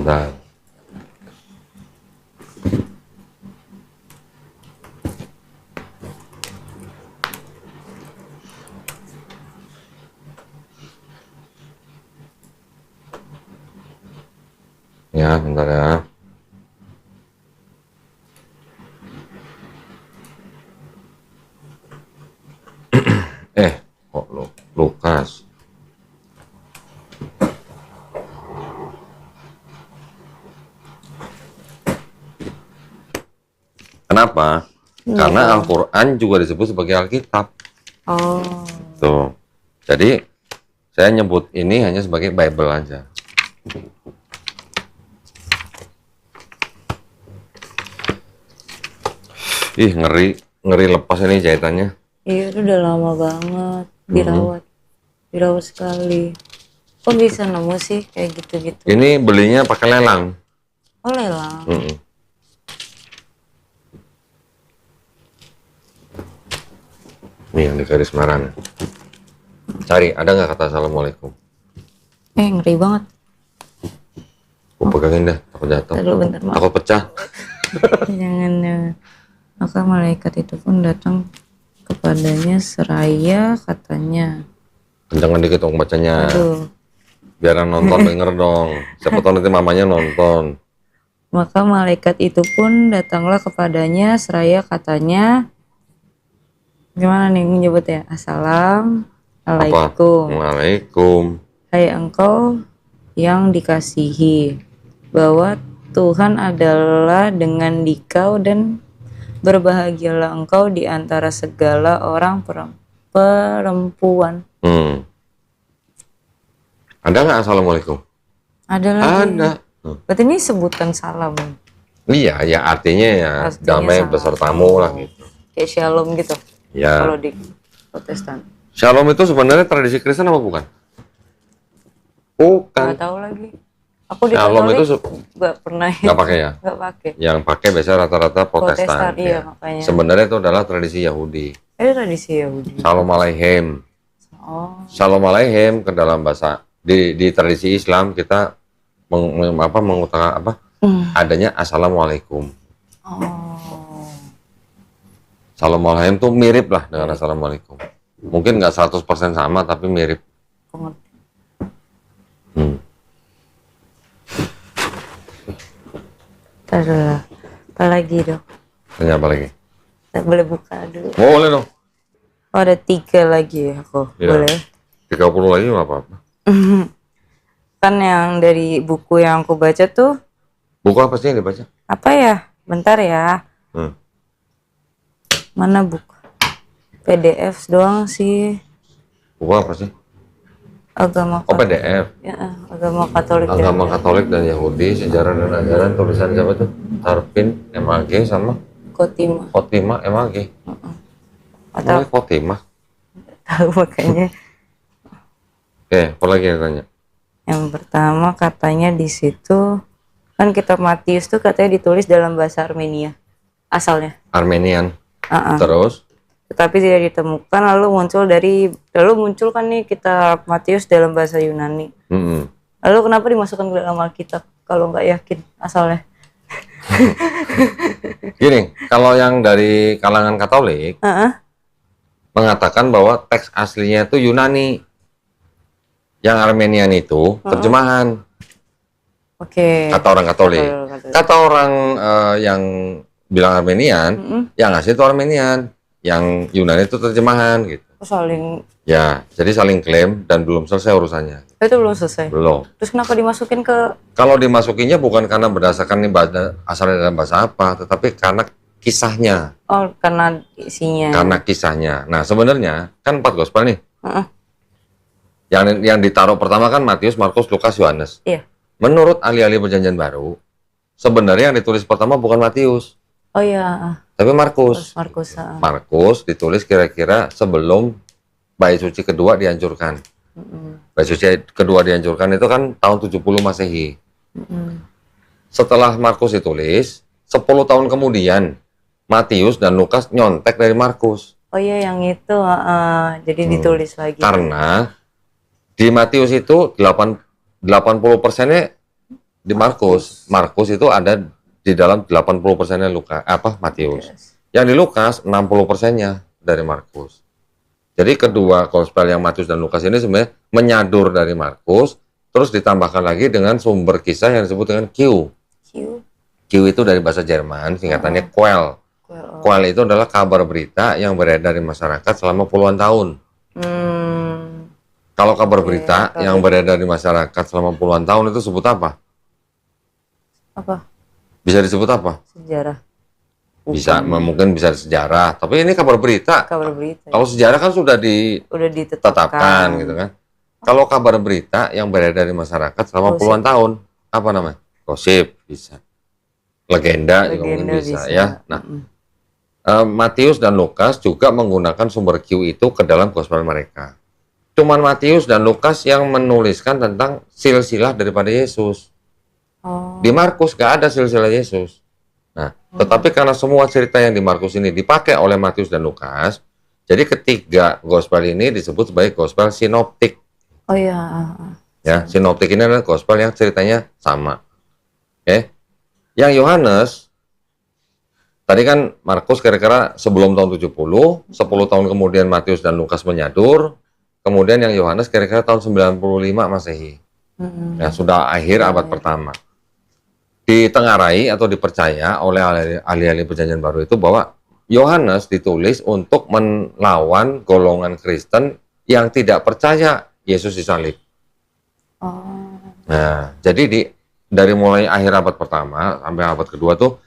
Bentar. Ya, bentar ya. Kok Lukas? Kenapa? Karena Al-Quran juga disebut sebagai Alkitab. Oh. Tuh. Jadi, saya nyebut ini hanya sebagai Bible aja. Ih, ngeri lepas ini jahitannya. Iya, itu udah lama banget dirawat sekali. Kok bisa nemu sih kayak gitu-gitu? Ini belinya pakai lelang. Oh, lelang. Nih yang di garis merah. Cari, ada nggak kata Assalamualaikum? Ngeri banget. Aku pegangin dah, takut jatuh. Dulu bentar, maaf. Takut pecah. Jangan. Maka malaikat itu pun datang kepadanya seraya katanya. Kencangan dikit dong bacanya. Aduh. Biar yang nonton denger dong. Siapa tahu nanti mamanya nonton. Maka malaikat itu pun datanglah kepadanya seraya katanya. Gimana nih menyebutnya? Assalamualaikum. Waalaikum. Hai engkau yang dikasihi, bahwa Tuhan adalah dengan dikau dan berbahagialah engkau di antara segala orang perempuan. Ada nggak Assalamualaikum? Ada lagi. Ada. Berarti ini sebutan salam. Iya, ya artinya ya damai besertamu lah gitu. Kayak shalom gitu. Ya. Kalau di Protestan. Shalom itu sebenarnya tradisi Kristen apa bukan? Bukan. Nggak tahu lagi. Aku di Shalom Katolik itu nggak pernah. nggak pakai ya? Nggak pakai. Yang pakai biasanya rata-rata Protestan. Iya, Ya. makanya. Sebenarnya itu adalah tradisi Yahudi. Tradisi Yahudi. Shalom Aleichem. Oh. Shalom Aleichem ke dalam bahasa di tradisi Islam kita mengutarakan adanya Assalamualaikum. Oh. Shalom Aleichem tuh mirip lah dengan Assalamualaikum. Mungkin nggak 100% sama tapi mirip. Taruh. Apa lagi dong? Tanya apa lagi? Saya boleh buka dulu. Boleh dong. Oh, ada 3 lagi ya aku. Ya, Boleh. 30 lagi nggak apa-apa. Kan yang dari buku yang aku baca tuh. Buku apa sih yang dibaca? Apa ya? Bentar ya. Mana buku? PDF doang sih. Buku apa sih? Agama Oh, PDF. Ya, agama Katolik. Agama Katolik dan Yahudi, sejarah dan ajaran, tulisan siapa tuh? Tarpin, MAG sama Khotimah, MAG. Atau Khotimah. tahu makanya. Oke, apa lagi yang tanya? Yang pertama katanya di situ kan kitab Matius tuh katanya ditulis dalam bahasa Armenia asalnya. Armenian. Terus? Tetapi tidak ditemukan, lalu muncul kan nih kitab Matius dalam bahasa Yunani. Lalu kenapa dimasukkan ke dalam Alkitab kalau nggak yakin asalnya? Gini, kalau yang dari kalangan Katolik mengatakan bahwa teks aslinya itu Yunani, yang Armenian itu terjemahan. Oke. Kata orang Katolik. Kata orang yang bilang Armenian, yang asli itu Armenian, yang Yunani itu terjemahan gitu. Ya, jadi saling klaim dan belum selesai urusannya. Itu belum selesai. Belum. Terus kenapa dimasukin ke? Kalau dimasukinnya bukan karena berdasarkan asalnya dalam bahasa apa, tetapi karena kisahnya. Oh, karena isinya. Karena kisahnya. Nah, sebenarnya kan 4 gospel nih. Yang ditaruh pertama kan Matius, Markus, Lukas, Yohanes. Iya. Menurut ahli-ahli Perjanjian Baru, sebenarnya yang ditulis pertama bukan Matius. Oh iya. Tapi Markus. Markus ditulis kira-kira sebelum Bait Suci kedua dihancurkan. Bait Suci kedua dihancurkan itu kan tahun 70 Masehi. Setelah Markus ditulis, 10 tahun kemudian Matius dan Lukas nyontek dari Markus. Oh iya, yang itu jadi ditulis lagi. Karena di Matius itu 80%-nya di Markus. Markus itu ada di dalam 80%-nya Matius. Yang di Lukas 60%-nya dari Markus. Jadi kedua gospel yang Matius dan Lukas ini sebenarnya menyadur dari Markus, terus ditambahkan lagi dengan sumber kisah yang disebut dengan Q. Q itu dari bahasa Jerman, singkatannya Quell. Quell itu adalah kabar berita yang beredar di masyarakat selama puluhan tahun. Kalau kabar berita yang beredar di masyarakat selama puluhan tahun itu sebut apa? Apa? Bisa disebut apa? Sejarah. Bisa, mungkin bisa sejarah. Tapi ini kabar berita. Kabar berita. Kalau sejarah kan sudah ditetapkan gitu kan. Kalau kabar berita yang beredar di masyarakat selama puluhan tahun, apa namanya? Gosip bisa. Legenda juga mungkin bisa ya. Nah, Matius dan Lukas juga menggunakan sumber Q itu ke dalam gospel mereka. Cuman Matius dan Lukas yang menuliskan tentang silsilah daripada Yesus. Di Markus gak ada silsilah Yesus. Nah, tetapi karena semua cerita yang di Markus ini dipakai oleh Matius dan Lukas, jadi ketiga gospel ini disebut sebagai gospel sinoptik. Oh iya. Ya, sinoptik ini adalah gospel yang ceritanya sama. Oke. Yang Yohanes, tadi kan Markus kira-kira sebelum tahun 70, 10 tahun kemudian Matius dan Lukas menyadur, kemudian yang Yohanes kira-kira tahun 95 Masehi. Ya, sudah akhir abad pertama. Ditengarai atau dipercaya oleh ahli-ahli perjanjian baru itu bahwa Yohanes ditulis untuk melawan golongan Kristen yang tidak percaya Yesus disalib. Nah, jadi dari mulai akhir abad pertama sampai abad kedua tuh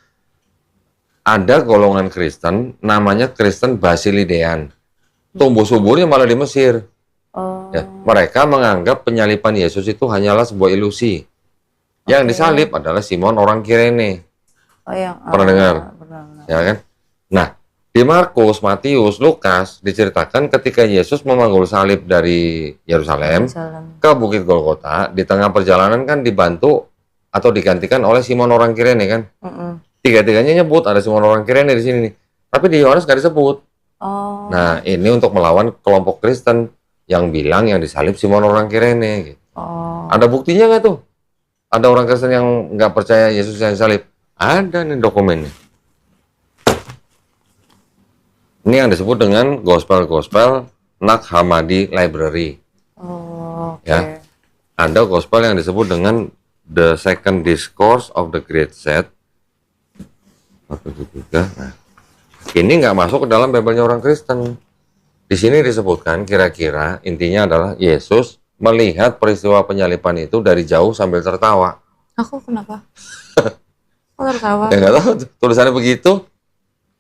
ada golongan Kristen namanya Kristen Basilidean. Tumbuh suburnya malah di Mesir. Ya, mereka menganggap penyaliban Yesus itu hanyalah sebuah ilusi. Yang disalib adalah Simon orang Kirene. Pernah dengar? Ya kan? Nah, di Markus, Matius, Lukas diceritakan ketika Yesus memanggul salib dari Yerusalem ke Bukit Golgota, di tengah perjalanan kan dibantu atau digantikan oleh Simon orang Kirene kan? Tiga-tiganya nyebut ada Simon orang Kirene di sini nih. Tapi di Yohanes nggak disebut. Nah, ini untuk melawan kelompok Kristen yang bilang yang disalib Simon orang Kirene. Gitu. Ada buktinya nggak tuh? Ada orang Kristen yang nggak percaya Yesus yang disalib? Ada nih dokumennya. Ini yang disebut dengan gospel-gospel Nag Hammadi Library. Ya, ada gospel yang disebut dengan The Second Discourse of the Great Set. Nah, ini nggak masuk ke dalam Bible-nya orang Kristen. Di sini disebutkan kira-kira intinya adalah Yesus melihat peristiwa penyaliban itu dari jauh sambil tertawa. Aku kenapa? Kok tertawa? Ya nggak tahu, tulisannya begitu.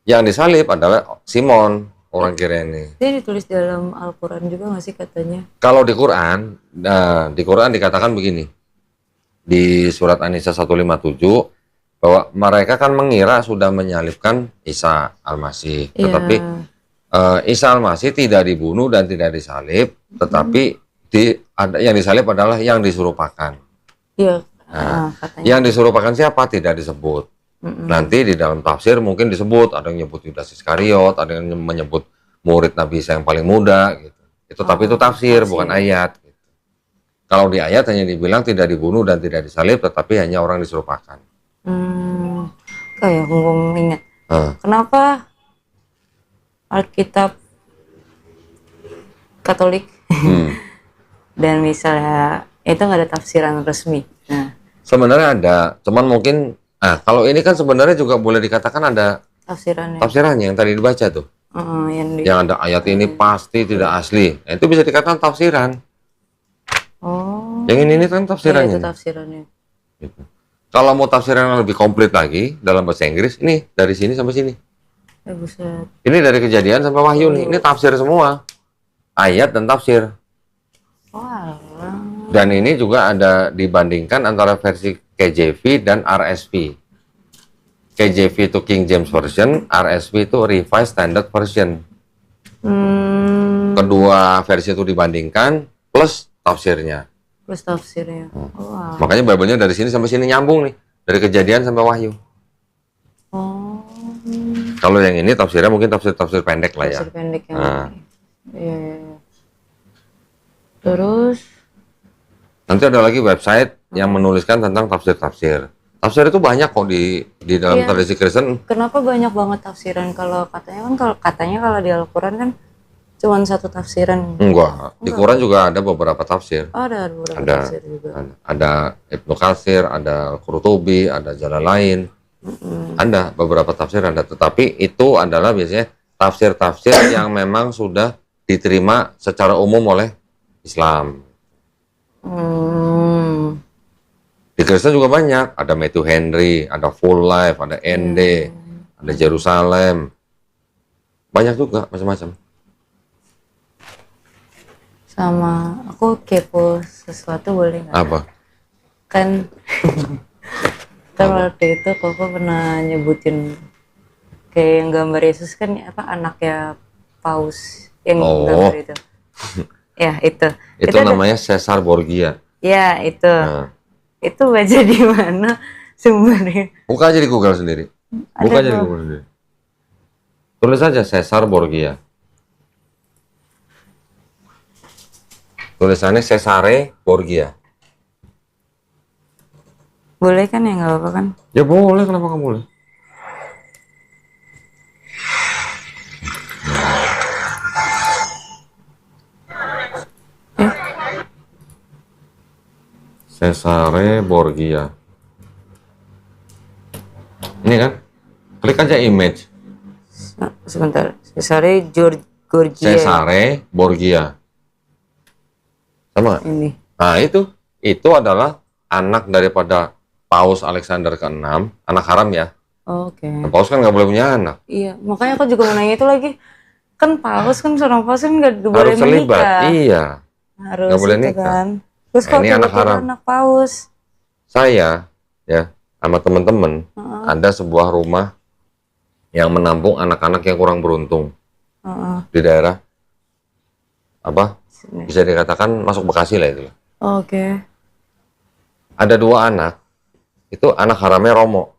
Yang disalib adalah Simon orang Kirene. Dia ditulis dalam Al-Quran juga nggak sih katanya? Kalau di Quran, nah, di Quran dikatakan begini. Di surat An-Nisa 157 bahwa mereka kan mengira sudah menyalibkan Isa Al-Masih, tetapi Isa Al-Masih tidak dibunuh dan tidak disalib, tetapi yang disalib adalah yang disurupakan. Iya. Nah, yang disurupakan siapa tidak disebut. Nanti di dalam tafsir mungkin disebut, ada yang menyebut Yudas Iskariot, ada yang menyebut murid Nabi Isa yang paling muda, gitu. Itu tapi itu tafsir, bukan ayat. Gitu. Kalau di ayat hanya dibilang tidak dibunuh dan tidak disalib, tetapi hanya orang disurupakan. Kayak aku ingat. Kenapa Alkitab Katolik dan misalnya itu nggak ada tafsiran resmi? Nah, sebenarnya ada, cuman mungkin kalau ini kan sebenarnya juga boleh dikatakan ada tafsirannya yang tadi dibaca tuh. Yang ada ayat ini pasti tidak asli. Nah, itu bisa dikatakan tafsiran. Yang ini kan tafsirannya. Itu tafsirannya. Gitu. Kalau mau tafsiran yang lebih komplit lagi dalam bahasa Inggris, ini dari sini sampai sini. Ini dari Kejadian sampai Wahyu nih. Ini tafsir semua. Ayat dan tafsir. Dan ini juga ada dibandingkan antara versi KJV dan RSV. KJV itu King James Version, RSV itu Revised Standard Version. Kedua versi itu dibandingkan plus tafsirnya. Makanya Bible-nya dari sini sampai sini nyambung nih, dari Kejadian sampai Wahyu. Kalau yang ini tafsirnya mungkin tafsir pendek lah ya. Tafsir pendek yang Iya. Terus nanti ada lagi website yang menuliskan tentang tafsir-tafsir. Tafsir itu banyak kok di dalam Iya. tradisi Kristen. Kenapa banyak banget tafsiran? Kalau katanya kalau di Al-Qur'an kan cuma satu tafsiran. Enggak, di Quran juga ada beberapa tafsir. Oh, ada beberapa Ada, tafsir juga. ada Ibnu Katsir, ada Qurtubi, ada Jalalain. Ada beberapa tafsir ada, tetapi itu adalah biasanya tafsir-tafsir yang memang sudah diterima secara umum oleh Islam. Hmm. Di Kristen juga banyak, ada Matthew Henry, ada Full Life, ada ND, ada Jerusalem. Banyak juga macam-macam. Sama aku kepo sesuatu boleh nggak? Apa? Kan waktu itu Koko pernah nyebutin kayak yang gambar Yesus kan apa anaknya Paus yang gambar itu. Ya, itu. Itu namanya Caesar Borgia. Ya, itu. Nah, Itu baca di mana sumbernya? buka aja di Google sendiri. Buka aja di Google sendiri. Tulis aja Caesar Borgia. Tulisannya Cesare Borgia. Boleh kan ya, nggak apa-apa kan? Ya boleh, kenapa nggak boleh? Cesare Borgia. Ini kan? Klik aja image. Sebentar. Cesare Borgia. Cesare Borgia. Sama. Ini. Nah, itu adalah anak daripada Paus Alexander ke-6, anak haram ya. Oke. Nah, Paus kan nggak boleh punya anak. Iya, makanya aku juga mau nanya itu lagi. Kan Paus kan seorang Paus kan nggak boleh Harus terlibat. menikah. Iya. Harus Nggak boleh itu nikah. kan. Terus Nah, kalau ini anak tiba-tiba haram. anak Paus. Saya ya sama teman-teman ada sebuah rumah yang menampung anak-anak yang kurang beruntung di daerah apa? Sini. Bisa dikatakan masuk Bekasi lah itu. Oke. Ada 2 anak. Itu anak haramnya Romo.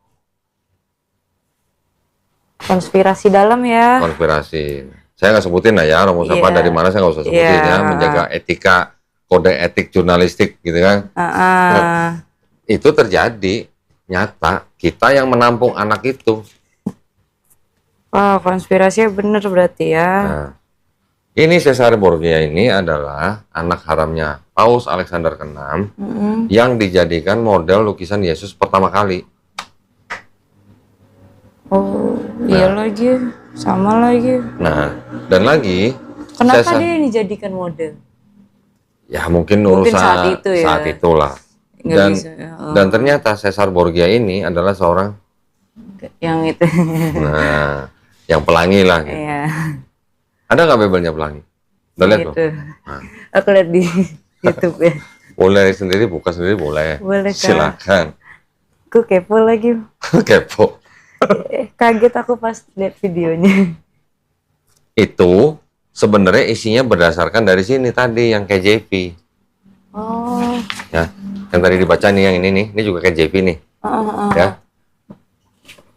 Konspirasi dalam ya. Konspirasi. Saya nggak sebutin lah ya Romo siapa, Iya. dari mana saya nggak usah sebutin Iya. ya, menjaga etika, kode etik jurnalistik gitu kan. Itu terjadi nyata, kita yang menampung anak itu. Wah, konspirasinya bener berarti ya. Nah, ini Cesare Borgia ini adalah anak haramnya Paus Alexander ke-6 yang dijadikan model lukisan Yesus pertama kali. Oh, iya lagi. Sama lagi. Nah, dan lagi Kenapa dia yang dijadikan model? ya mungkin Mungkin urusan saat itu ya. saat itulah. Nggak Dan bisa, ya. dan ternyata Caesar Borgia ini adalah seorang Yang itu. nah yang pelangi lah gitu. Iya. Ada nggak Bible-nya pelangi? Udah lihat loh. Gitu. Aku lihat di YouTube ya. Boleh sendiri, buka sendiri boleh. Boleh, Kak. Silakan. Aku kepo lagi. Kepo. Kaget aku pas lihat videonya. Itu sebenarnya isinya berdasarkan dari sini tadi yang KJV. Oh. Ya, yang tadi dibaca nih, yang ini nih, ini juga KJV nih. Ya.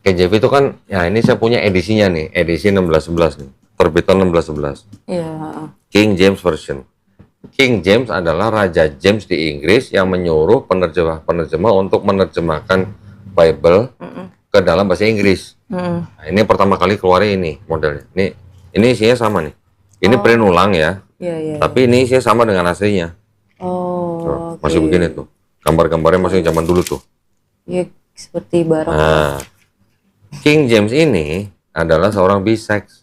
KJV itu kan, ya ini saya punya edisinya nih, edisi 1611 nih, terbitan 1611. Iya. King James Version. King James adalah Raja James di Inggris yang menyuruh penerjemah untuk menerjemahkan Bible ke dalam bahasa Inggris. Nah, ini pertama kali keluarnya ini modelnya. Ini isinya sama nih. Ini print ulang ya. Iya, iya. Tapi ini isinya sama dengan aslinya. Oh, Tuh, masih begini tuh. Gambar-gambarnya masih zaman dulu tuh. iya seperti barang. Nah, King James ini adalah seorang bisex.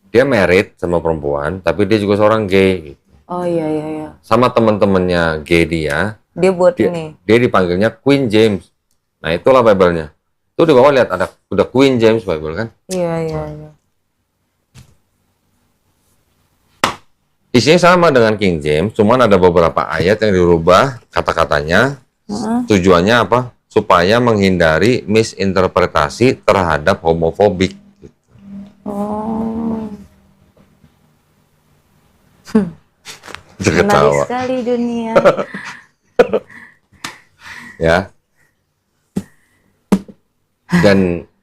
Dia married sama perempuan, tapi dia juga seorang gay. Oh iya, iya, iya. Sama teman-temannya gay dia Dia ini. dia dipanggilnya Queen James. Nah, itulah Bible-nya. Tuh di bawah lihat ada udah Queen James Bible kan? Iya, iya, iya. Isinya sama dengan King James, cuman ada beberapa ayat yang dirubah kata-katanya. Tujuannya apa? Supaya menghindari misinterpretasi terhadap homofobik. Oh. Dia Menarik ketawa. sekali dunia. Ya.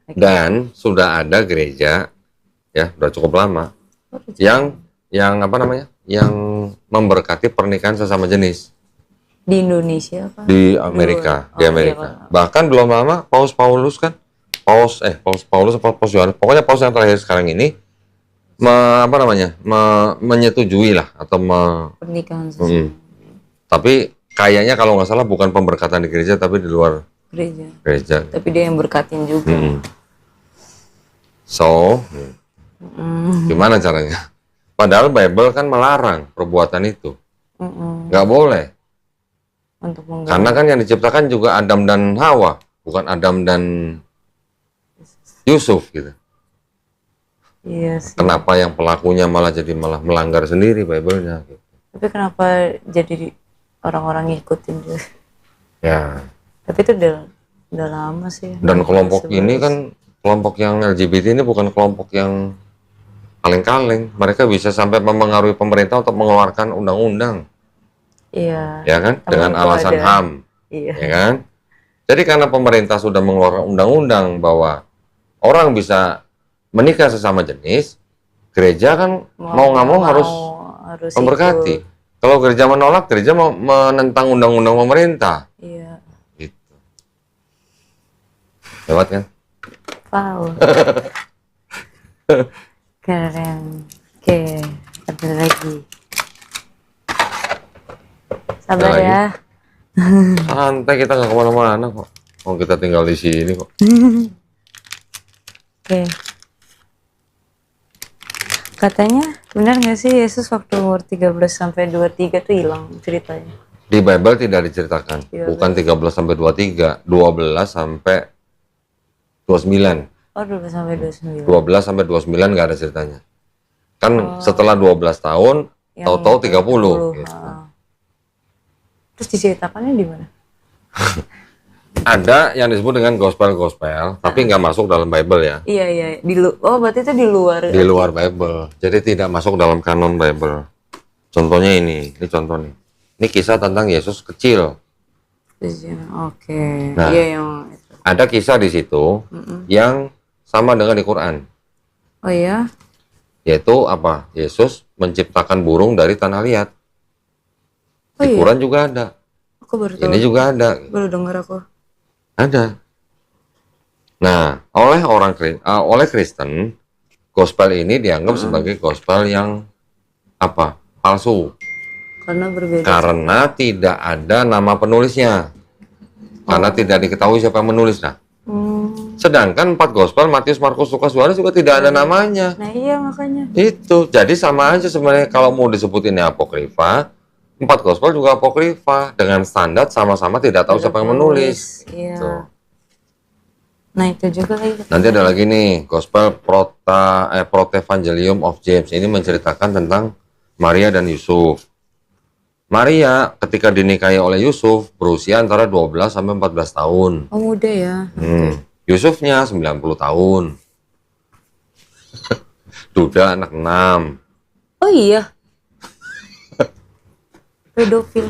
Dan sudah ada gereja ya, udah cukup lama yang apa namanya? Yang memberkati pernikahan sesama jenis. Di Indonesia apa? Di Amerika, di Oh, Amerika. Bahkan belum lama Paus Paulus kan, Paus Paulus apa Paus Yohanes, pokoknya Paus yang terakhir sekarang ini menyetujui lah atau pernikahan sesama tapi kayaknya kalau nggak salah bukan pemberkatan di gereja tapi di luar gereja. Tapi dia yang berkatin juga. So, gimana caranya? Padahal Bible kan melarang perbuatan itu, nggak boleh. Untuk Karena kan yang diciptakan juga Adam dan Hawa, bukan Adam dan Yusuf gitu. Iya sih. Kenapa yang pelakunya malah melanggar sendiri Bible-nya? Gitu. Tapi kenapa jadi orang-orang ngikutin dia? Ya. Tapi itu udah lama sih. Dan kelompok ini kan kelompok yang LGBT ini bukan kelompok yang kaleng-kaleng. Mereka bisa sampai mempengaruhi pemerintah untuk mengeluarkan undang-undang. Iya. Ya kan? Dengan alasan HAM. Iya. Ya kan? Jadi karena pemerintah sudah mengeluarkan undang-undang bahwa orang bisa menikah sesama jenis, gereja kan mau nggak mau harus memberkati. Kalau gereja menolak, gereja mau menentang undang-undang pemerintah. Iya. Gitu. Lewat kan? Wow. Keren. Oke, ada lagi. Sabar lagi? ya. Santai, kita nggak kemana-mana kok. Oh, kita tinggal di sini kok. Oke. Katanya benar nggak sih Yesus waktu umur 13 sampai 23 tuh hilang ceritanya? Di Bible tidak diceritakan. Iya, Bukan 13 sampai 23, 12 sampai 29. Oh, 12 sampai 29. 12 sampai 29 nggak ada ceritanya. Kan setelah 12 tahun, tahu-tahu 30 gitu. Terus diceritakannya di mana? Ada yang disebut dengan gospel-gospel, tapi nggak masuk dalam Bible ya. Iya. Oh, berarti itu di luar. Di luar Bible. Jadi tidak masuk dalam kanon Bible. Contohnya ini contoh nih. Ini kisah tentang Yesus kecil. Oke. Nah, Iya yang itu. ada kisah di situ yang sama dengan di Quran. Oh iya? Yaitu apa? Yesus menciptakan burung dari tanah liat. Oh, Di iya? Quran juga ada. Aku baru tahu. Ini juga ada. Baru dengar aku. Ada. Nah, oleh Kristen, gospel ini dianggap sebagai gospel yang apa? Palsu. Karena berbeda. Karena tidak ada nama penulisnya. Karena tidak diketahui siapa yang menulis. Nah, sedangkan 4 gospel, Matius, Markus, Lukas, Yohanes juga tidak ada namanya. Nah iya makanya. Itu. Jadi sama aja sebenarnya kalau mau disebutin ini apokrifa, 4 gospel juga apokrifa dengan standar sama-sama tidak tahu siapa yang menulis. Iya. Gitu. Nah itu juga lagi. Nanti ada lagi nih, Gospel Protevangelium of James. Ini menceritakan tentang Maria dan Yusuf. Maria ketika dinikahi oleh Yusuf berusia antara 12 sampai 14 tahun. Oh muda ya. Yusufnya 90 tahun. Duda anak 6. Oh iya. Pedofil.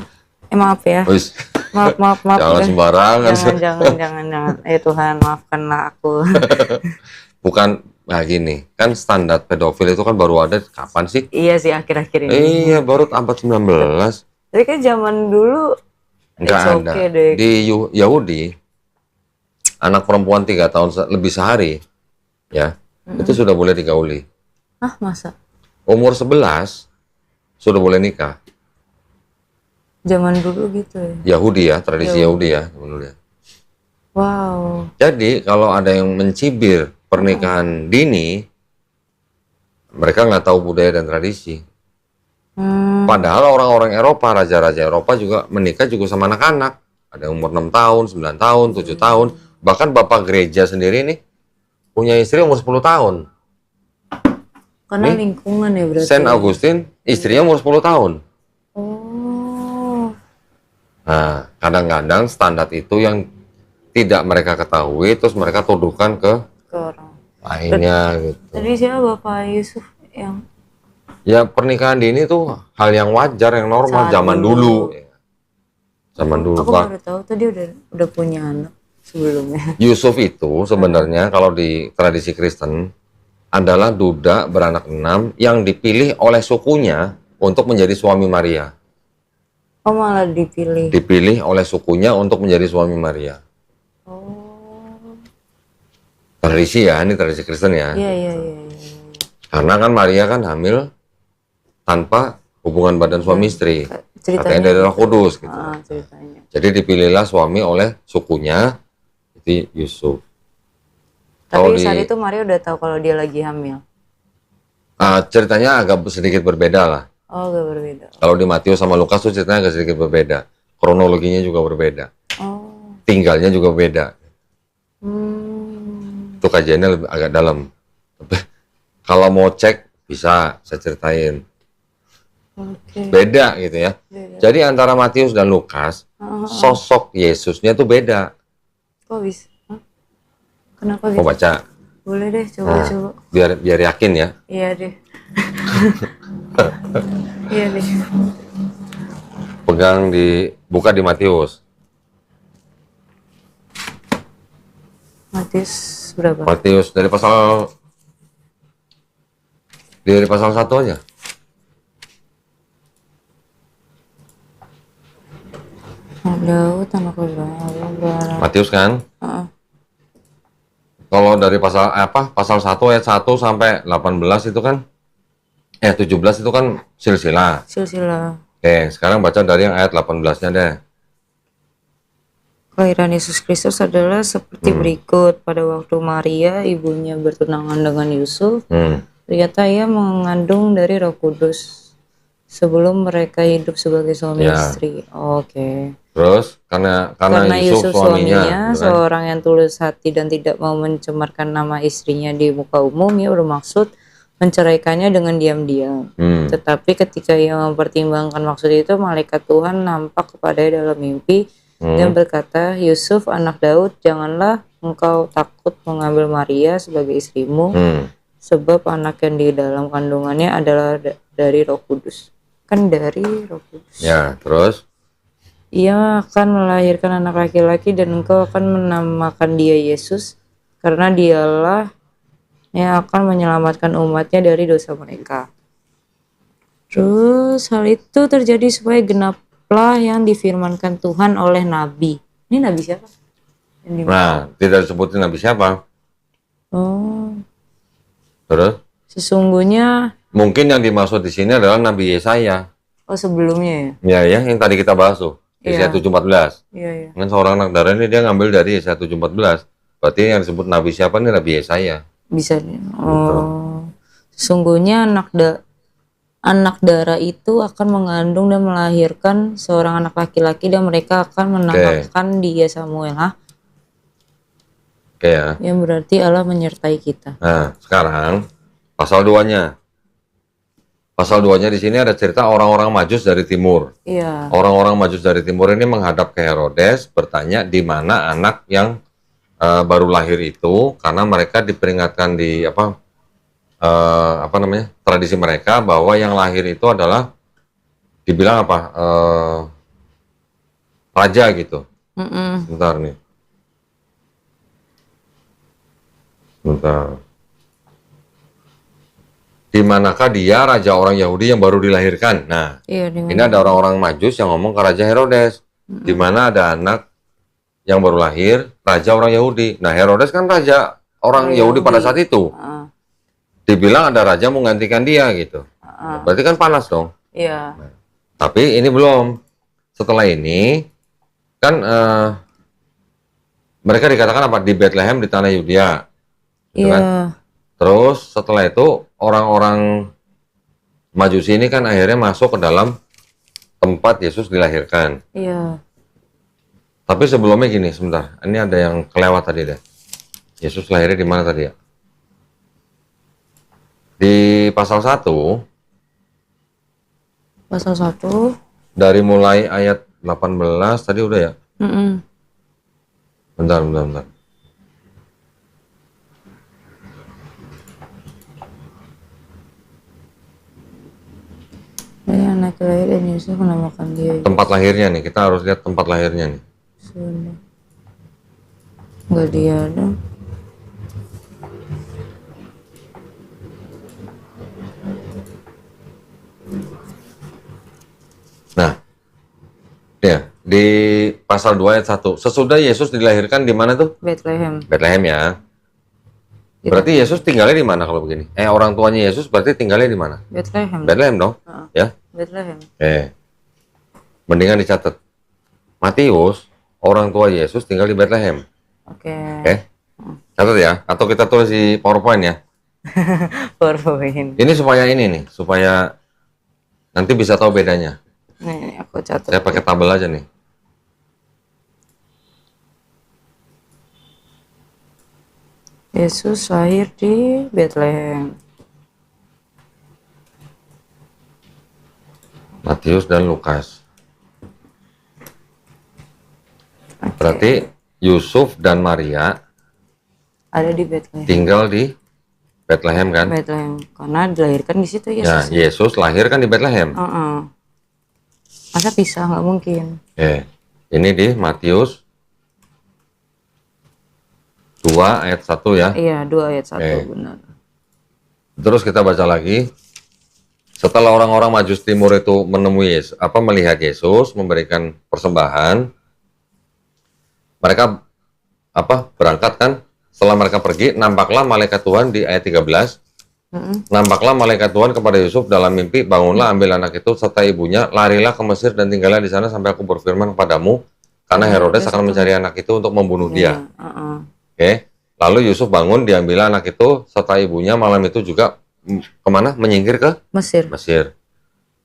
Maaf ya. Wis, Maaf. jangan udah. sembarangan. Jangan. Tuhan maafkanlah aku. Bukan, nah gini, kan standar pedofil itu kan baru ada kapan sih? Iya sih akhir-akhir ini. Iya, baru abad 19. Tapi kan zaman dulu Nggak ada. okay deh. Di Yahudi, anak perempuan 3 tahun lebih sehari, ya, itu sudah boleh digauli. Hah masa? Umur 11, sudah boleh nikah. Zaman dulu gitu ya? Yahudi ya, tradisi Yahudi ya. Wow. Jadi, kalau ada yang mencibir pernikahan dini, mereka nggak tahu budaya dan tradisi. Padahal orang-orang Eropa, raja-raja Eropa juga menikah juga sama anak-anak. Ada yang umur 6 tahun, 9 tahun, 7 tahun. Bahkan bapak gereja sendiri nih, punya istri umur 10 tahun. Karena lingkungan ya berarti. Saint Augustine, istrinya umur 10 tahun. Oh. Nah, kadang-kadang standar itu yang tidak mereka ketahui, terus mereka tuduhkan ke orang lainnya gitu. Tadi siapa Bapak Yusuf yang Ya pernikahan dini tuh hal yang wajar, yang normal zaman dulu. Zaman dulu aku Pak. baru tahu tuh dia udah punya anak sebelumnya. Yusuf itu sebenarnya kalau di tradisi Kristen adalah duda beranak 6 yang dipilih oleh sukunya untuk menjadi suami Maria. Oh, malah dipilih. Dipilih oleh sukunya untuk menjadi suami Maria. Oh. Tradisi ya, ini tradisi Kristen ya. Iya, iya, iya. Karena kan Maria kan hamil tanpa hubungan badan suami istri. Katanya dari Roh Kudus gitu. Ceritanya. Jadi dipilihlah suami oleh sukunya, jadi Yusuf. Tapi saat itu Maria udah tahu kalau dia lagi hamil. Ceritanya agak sedikit berbeda lah. Oh, agak berbeda. Kalau di Matius sama Lukas tuh ceritanya agak sedikit berbeda. Kronologinya juga berbeda. Oh. Tinggalnya juga beda. Itu kajiannya agak dalam. Tapi kalau mau cek bisa saya ceritain. Beda gitu ya. Jadi antara Matius dan Lukas, sosok Yesusnya tuh beda. Kok bisa? Kenapa Mau bisa? baca? Boleh deh, coba. Biar yakin ya. Iya deh. Iya deh. Buka di Matius. Matius berapa? Matius dari pasal 1 aja. Daud anak Abraham. Matius kan? Kalau dari pasal 1 ayat 1 sampai 18 itu kan 17 itu kan silsilah. Oke, sekarang baca dari yang ayat 18-nya deh. Kelahiran Yesus Kristus adalah seperti berikut. Pada waktu Maria, ibunya bertunangan dengan Yusuf, ternyata ia mengandung dari Roh Kudus sebelum mereka hidup sebagai suami istri. Oke. Terus karena Yusuf suaminya seorang yang tulus hati dan tidak mau mencemarkan nama istrinya di muka umum, ia bermaksud menceraikannya dengan diam-diam. Tetapi ketika ia mempertimbangkan maksud itu, malaikat Tuhan nampak kepadanya dalam mimpi dan berkata, Yusuf anak Daud, janganlah engkau takut mengambil Maria sebagai istrimu, sebab anak yang di dalam kandungannya adalah dari Roh Kudus. Kan dari Roh Kudus. Ya, terus? Ia akan melahirkan anak laki-laki dan engkau akan menamakan dia Yesus, karena dialah yang akan menyelamatkan umatnya dari dosa mereka. Terus hal itu terjadi supaya genaplah yang difirmankan Tuhan oleh Nabi. Ini Nabi siapa? Nah, tidak disebutin Nabi siapa. Oh. Terus? Sesungguhnya. Mungkin yang dimaksud di sini adalah Nabi Yesaya. Oh, sebelumnya ya? Ya, yang tadi kita bahas tuh. Yesaya 7:14. Iya. Kan seorang anak darah ini dia ngambil dari Yesaya 7:14. Berarti yang disebut Nabi siapa nih? Nabi Yesaya. Bisa. Oh. Sesungguhnya anak darah itu akan mengandung dan melahirkan seorang anak laki-laki dan mereka akan menamakan dia Samuel. Oke ya. Yang berarti Allah menyertai kita. Nah, sekarang pasal 2-nya. Pasal 2-nya di sini ada cerita orang-orang Majus dari timur. Iya. Orang-orang Majus dari timur ini menghadap ke Herodes, bertanya di mana anak yang baru lahir itu, karena mereka diperingatkan di tradisi mereka bahwa yang lahir itu adalah dibilang raja gitu. Bentar nih. Bentar. Di manakah dia raja orang Yahudi yang baru dilahirkan? Nah, ini ada orang-orang Majus yang ngomong ke Raja Herodes. Di mana ada anak yang baru lahir, raja orang Yahudi. Nah, Herodes kan raja orang Yahudi pada saat itu. Dibilang ada raja mau menggantikan dia gitu. Berarti kan panas dong. Iya. Nah, tapi ini belum. Setelah ini kan mereka dikatakan apa? Di Bethlehem di tanah Yudea. Gitu kan? Terus setelah itu orang-orang Majusi ini kan akhirnya masuk ke dalam tempat Yesus dilahirkan. Iya. Tapi sebelumnya gini, sebentar. Ini ada yang kelewat tadi deh. Yesus lahirnya di mana tadi ya? Di pasal 1. Pasal 1. Dari mulai ayat 18 tadi udah ya? Bentar. Anak lahir dan Yesus menamakan dia. Tempat lahirnya nih, kita harus lihat tempat lahirnya nih. Enggak dia ada. Nah, pasal 2 ayat 1. Sesudah Yesus dilahirkan di mana tuh? Bethlehem. Bethlehem ya. Berarti Yesus tinggalnya di mana kalau begini? Orang tuanya Yesus berarti tinggalnya di mana? Bethlehem. Bethlehem dong, ya. Bethlehem. Mendingan dicatat. Matius, orang tua Yesus tinggal di Bethlehem. Oke. Catat ya. Atau kita tulis di PowerPoint ya. PowerPoint. Ini supaya nanti bisa tahu bedanya. Nih, aku catat. Saya pakai tabel aja nih. Yesus lahir di Bethlehem. Matius dan Lukas. Berarti Yusuf dan Maria ada di Bethlehem. tinggal di Bethlehem kan? Bethlehem. Karena dilahirkan di situ Yesus. Ya, Yesus lahir kan di Bethlehem. Masa pisah, nggak mungkin. Ini di Matius 2 ayat 1 ya. Iya, 2 ayat 1 benar. Terus kita baca lagi. Setelah orang-orang Majus Timur itu melihat Yesus memberikan persembahan, mereka berangkat kan? Setelah mereka pergi, nampaklah malaikat Tuhan di ayat 13. Nampaklah malaikat Tuhan kepada Yusuf dalam mimpi, bangunlah, ambil anak itu serta ibunya, larilah ke Mesir dan tinggallah di sana sampai aku berfirman kepadamu, karena Herodes akan mencari anak itu untuk membunuh dia. Lalu Yusuf bangun, diambil anak itu serta ibunya malam itu juga kemana? Menyingkir ke Mesir.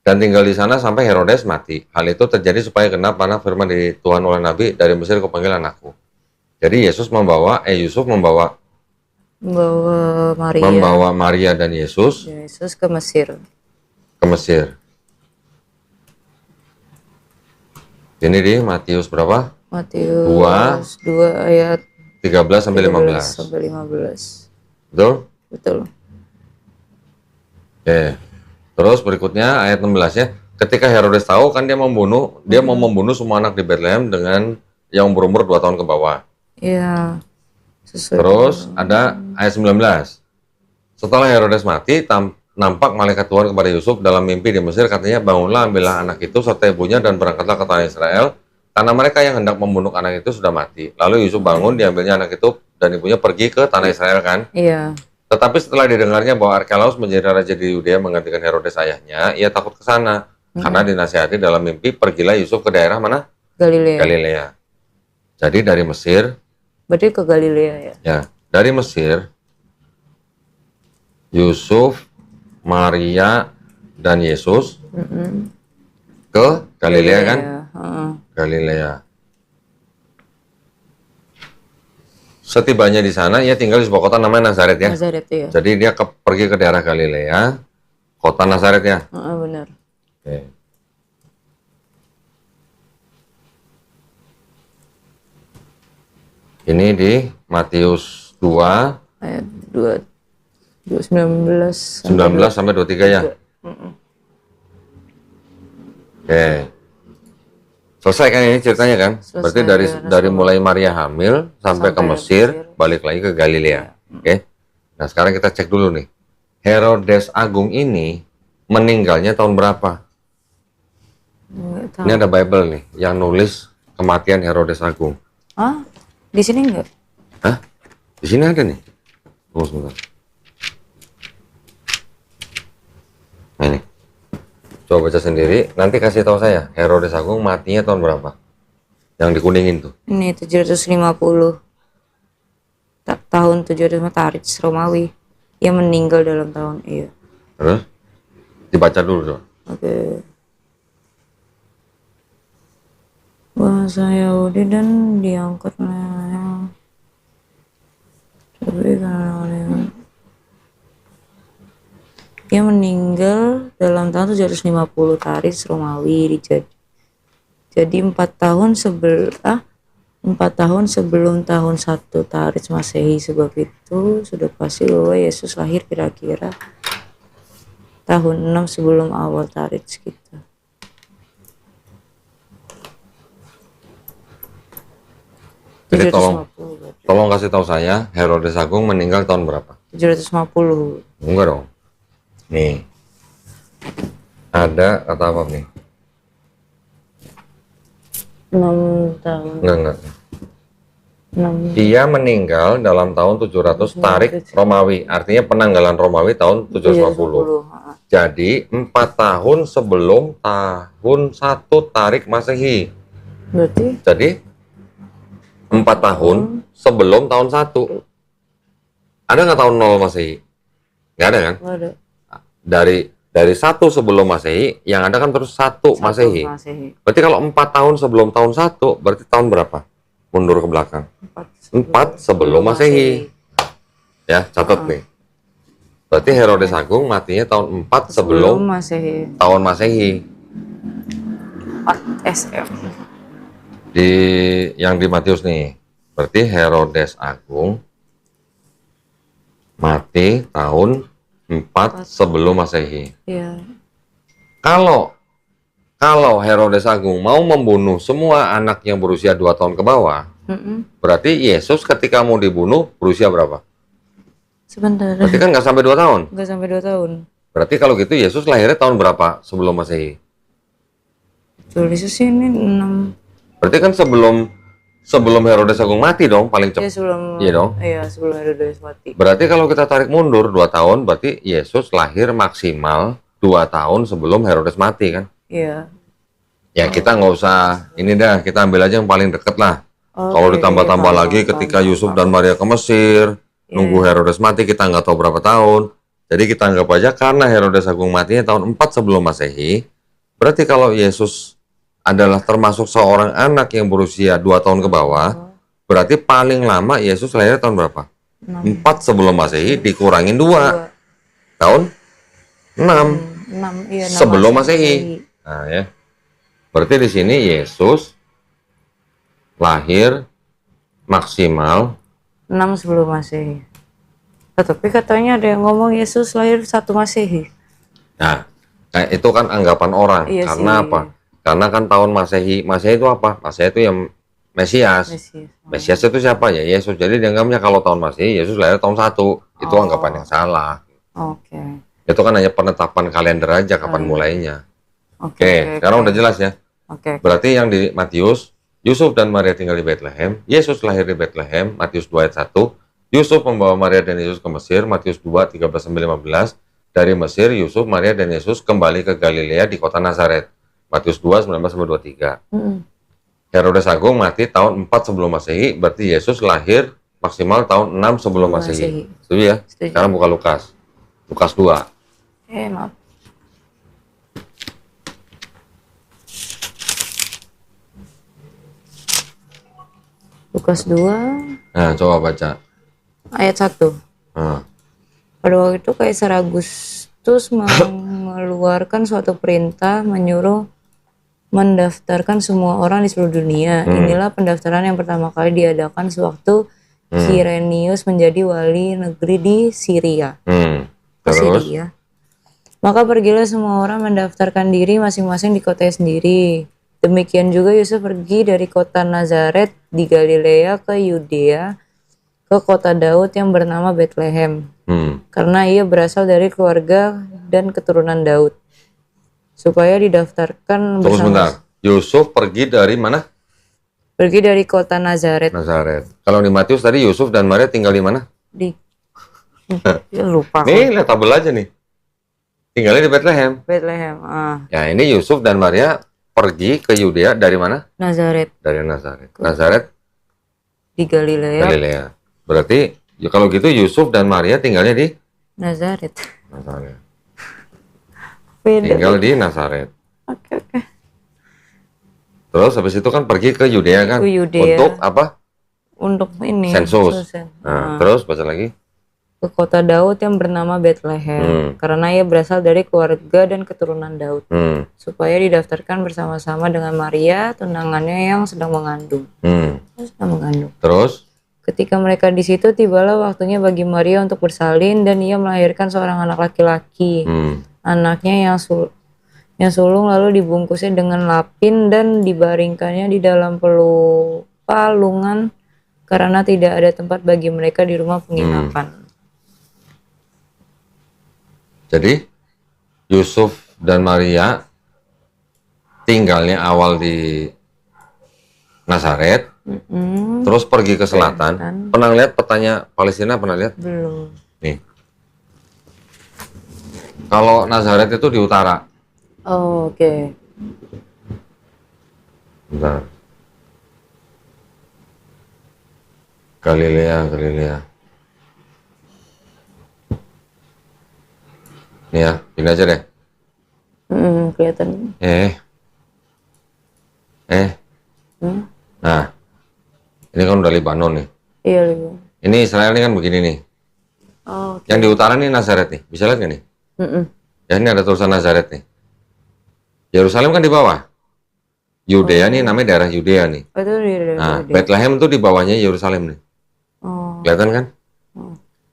Dan tinggal di sana sampai Herodes mati. Hal itu terjadi supaya genap mana firman di Tuhan oleh Nabi, dari Mesir kupanggil anakku. Jadi Yusuf membawa Maria dan Yesus ke Mesir. Ini di Matius berapa? Matius 2 ayat 13 sampai 15. Betul. Terus berikutnya ayat 16 ya. Ketika Herodes tahu kan dia mau membunuh semua anak di Bethlehem dengan yang berumur 2 tahun ke bawah. Iya. Terus ada ayat 19. Setelah Herodes mati, nampak malaikat Tuhan kepada Yusuf dalam mimpi di Mesir, katanya, bangunlah, ambillah anak itu serta ibunya dan berangkatlah ke tanah Israel, karena mereka yang hendak membunuh anak itu sudah mati. Lalu Yusuf bangun, diambilnya anak itu dan ibunya pergi ke tanah Israel kan? Iya. Tetapi setelah didengarnya bahwa Archelaus menjadi raja di Yudea menggantikan Herodes ayahnya, ia takut ke sana. Karena dinasihati dalam mimpi, pergilah Yusuf ke daerah mana? Galilea. Jadi dari Mesir. Berarti ke Galilea ya? Ya, dari Mesir, Yusuf, Maria, dan Yesus ke Galilea kan? Galilea. Setibanya di sana, ia tinggal di sebuah kota namanya Nazaret ya. Nazaret ya. Jadi dia pergi ke daerah Galilea, kota Nazaret ya. Benar. Ini di Matius 2 ayat 19 sampai 23 ya. Selesai kan ini ceritanya kan? Berarti dari mulai Maria hamil sampai ke Mesir, balik lagi ke Galilea. Nah, sekarang kita cek dulu nih. Herodes Agung ini meninggalnya tahun berapa? Ini ada Bible nih yang nulis kematian Herodes Agung. Di sini enggak? Di sini ada nih. Tunggu sebentar. Nah, ini. Coba baca sendiri, nanti kasih tahu saya Herodes Agung matinya tahun berapa? Yang dikuningin tuh. Ini 750. Tahun 750 Tarits Romawi. Ia meninggal dalam tahun Terus dibaca dulu dong. Bahasa Yahudi dan diangkatnya. Ia meninggal dalam tahun 750 Tarits Romawi. Jadi 4 tahun sebelum tahun 1 Tarits Masehi. Sebab itu sudah pasti bahwa Yesus lahir kira-kira tahun 6 sebelum awal Tarits kita. Jadi tolong kasih tahu saya Herodes Agung meninggal tahun berapa? 750. Enggak dong. Nih. Ada kata apa nih? 6 tahun. Enggak. 6. Dia meninggal dalam tahun 700 tarik Romawi. Artinya penanggalan Romawi tahun 750. Jadi 4 tahun sebelum tahun 1 tarik Masehi. Berarti Jadi 4 tahun sebelum tahun 1. Ada nggak tahun 0 Masehi? Nggak ada kan? nggak ada. Dari 1 sebelum Masehi, yang ada kan terus 1 Masehi. Berarti kalau 4 tahun sebelum tahun 1, berarti tahun berapa? Mundur ke belakang. 4 sebelum Masehi. Ya, catat nih. Berarti Herodes Agung matinya tahun 4 sebelum Masehi. tahun Masehi. 4 SM. Yang di Matius nih. Berarti Herodes Agung mati tahun 4 sebelum Masehi. Iya. Kalau Herodes Agung mau membunuh semua anak yang berusia 2 tahun ke bawah, berarti Yesus ketika mau dibunuh berusia berapa? Sebentar. Berarti kan nggak sampai 2 tahun. Nggak sampai 2 tahun. Berarti kalau gitu Yesus lahirnya tahun berapa sebelum Masehi? Tulis sini 6. Berarti kan sebelum Herodes Agung mati dong, paling cepat. Ya sebelum. Iya dong. Iya, sebelum Herodes mati. Berarti kalau kita tarik mundur 2 tahun, berarti Yesus lahir maksimal 2 tahun sebelum Herodes mati kan? Iya. Ya kita nggak usah, ini dah, kita ambil aja yang paling deket lah. Kalau ditambah-tambah lagi ketika Yusuf dan Maria ke Mesir, nunggu Herodes mati, kita nggak tahu berapa tahun. Jadi kita anggap aja karena Herodes Agung matinya tahun 4 sebelum Masehi, berarti kalau Yesus adalah termasuk seorang anak yang berusia 2 tahun ke bawah, berarti paling lama Yesus lahir tahun berapa? 4 sebelum Masehi dikurangin 2. Tahun 6. 6, iya, Sebelum Masehi. Nah ya. Berarti di sini Yesus lahir maksimal 6 sebelum Masehi. Tapi katanya ada yang ngomong Yesus lahir 1 Masehi. Nah, itu kan anggapan orang. Iya Karena sih. apa? Karena kan tahun Masehi. Masehi itu apa? Masehi itu yang Mesias. Mesias itu siapa ya? Yesus. Jadi dianggapnya kalau tahun Masehi, Yesus lahir tahun 1. Itu anggapan yang salah. Oke. Itu kan hanya penetapan kalender aja kapan mulainya. Oke, sekarang udah jelas ya. Oke. Berarti yang di Matius, Yusuf dan Maria tinggal di Bethlehem, Yesus lahir di Bethlehem, Matius 2 ayat 1, Yusuf membawa Maria dan Yesus ke Mesir, Matius 2, 13-15, dari Mesir, Yusuf, Maria, dan Yesus kembali ke Galilea di kota Nazaret, Matius 2, 19-23. Herodes Agung mati tahun 4 sebelum Masehi, berarti Yesus lahir maksimal tahun 6 sebelum Masehi. Setuju ya? Setuju. Sekarang buka Lukas. Lukas 2. Maaf. Lukas 2 Nah, coba baca. ayat 1. Nah. Pada waktu itu Kaisar Agustus mengeluarkan suatu perintah menyuruh mendaftarkan semua orang di seluruh dunia. Inilah pendaftaran yang pertama kali diadakan sewaktu Kirenius menjadi wali negeri di Syria. Terus? Syria. Maka pergilah semua orang mendaftarkan diri masing-masing di kotanya sendiri. Demikian juga Yusuf pergi dari kota Nazaret di Galilea ke Yudea, ke kota Daud yang bernama Bethlehem. Karena ia berasal dari keluarga dan keturunan Daud. Supaya didaftarkan Tunggu sebentar. Yusuf pergi dari mana? Pergi dari kota Nazaret. Nazaret. Kalau di Matius tadi Yusuf dan Maria tinggal di mana? Ya, lupa. Nih, lihat tabel aja nih. Tinggalnya di Bethlehem. Bethlehem. Ya, ini Yusuf dan Maria pergi ke Yudea dari mana? Nazaret. Dari Nazaret. Nazaret Di Galilea. Galilea. Berarti ya, kalau gitu Yusuf dan Maria tinggalnya di Nazaret. Nazaret. Beda. Tinggal di Nazaret. Oke. Terus habis itu kan pergi ke Yudea kan? Ke Yudea. Untuk apa? Untuk ini. Sensus. Nah, terus baca lagi. Ke kota Daud yang bernama Bethlehem. Karena ia berasal dari keluarga dan keturunan Daud. Supaya didaftarkan bersama-sama dengan Maria, tunangannya yang sedang mengandung. Terus? Ketika mereka di situ, tibalah waktunya bagi Maria untuk bersalin dan ia melahirkan seorang anak laki-laki. Anaknya yang sulung lalu dibungkusnya dengan lapin dan dibaringkannya di dalam palungan karena tidak ada tempat bagi mereka di rumah penginapan. Jadi Yusuf dan Maria tinggalnya awal di Nazaret, Mm-mm. terus pergi ke selatan. Pernah lihat petanya Palestina? Pernah lihat? Belum. Nih. Kalau Nazaret itu di utara. Oh, oke. Bentar. Galilea, Galilea. Nih ya, ini aja deh. Kelihatan. Hmm? Nah, ini kan udah Libanon nih. Iya, Libanon. Ini Israel nih kan begini nih. Oh, oke. Yang di utara nih Nazaret nih. Bisa lihat nggak nih? Mm-mm. Ya ini ada tulisan Nazaret nih. Yerusalem kan di bawah. Yudea nih namanya daerah Yudea nih. Oh, itu Nah, Bethlehem tuh di bawahnya Yerusalem nih. Oh. Kelihatan kan?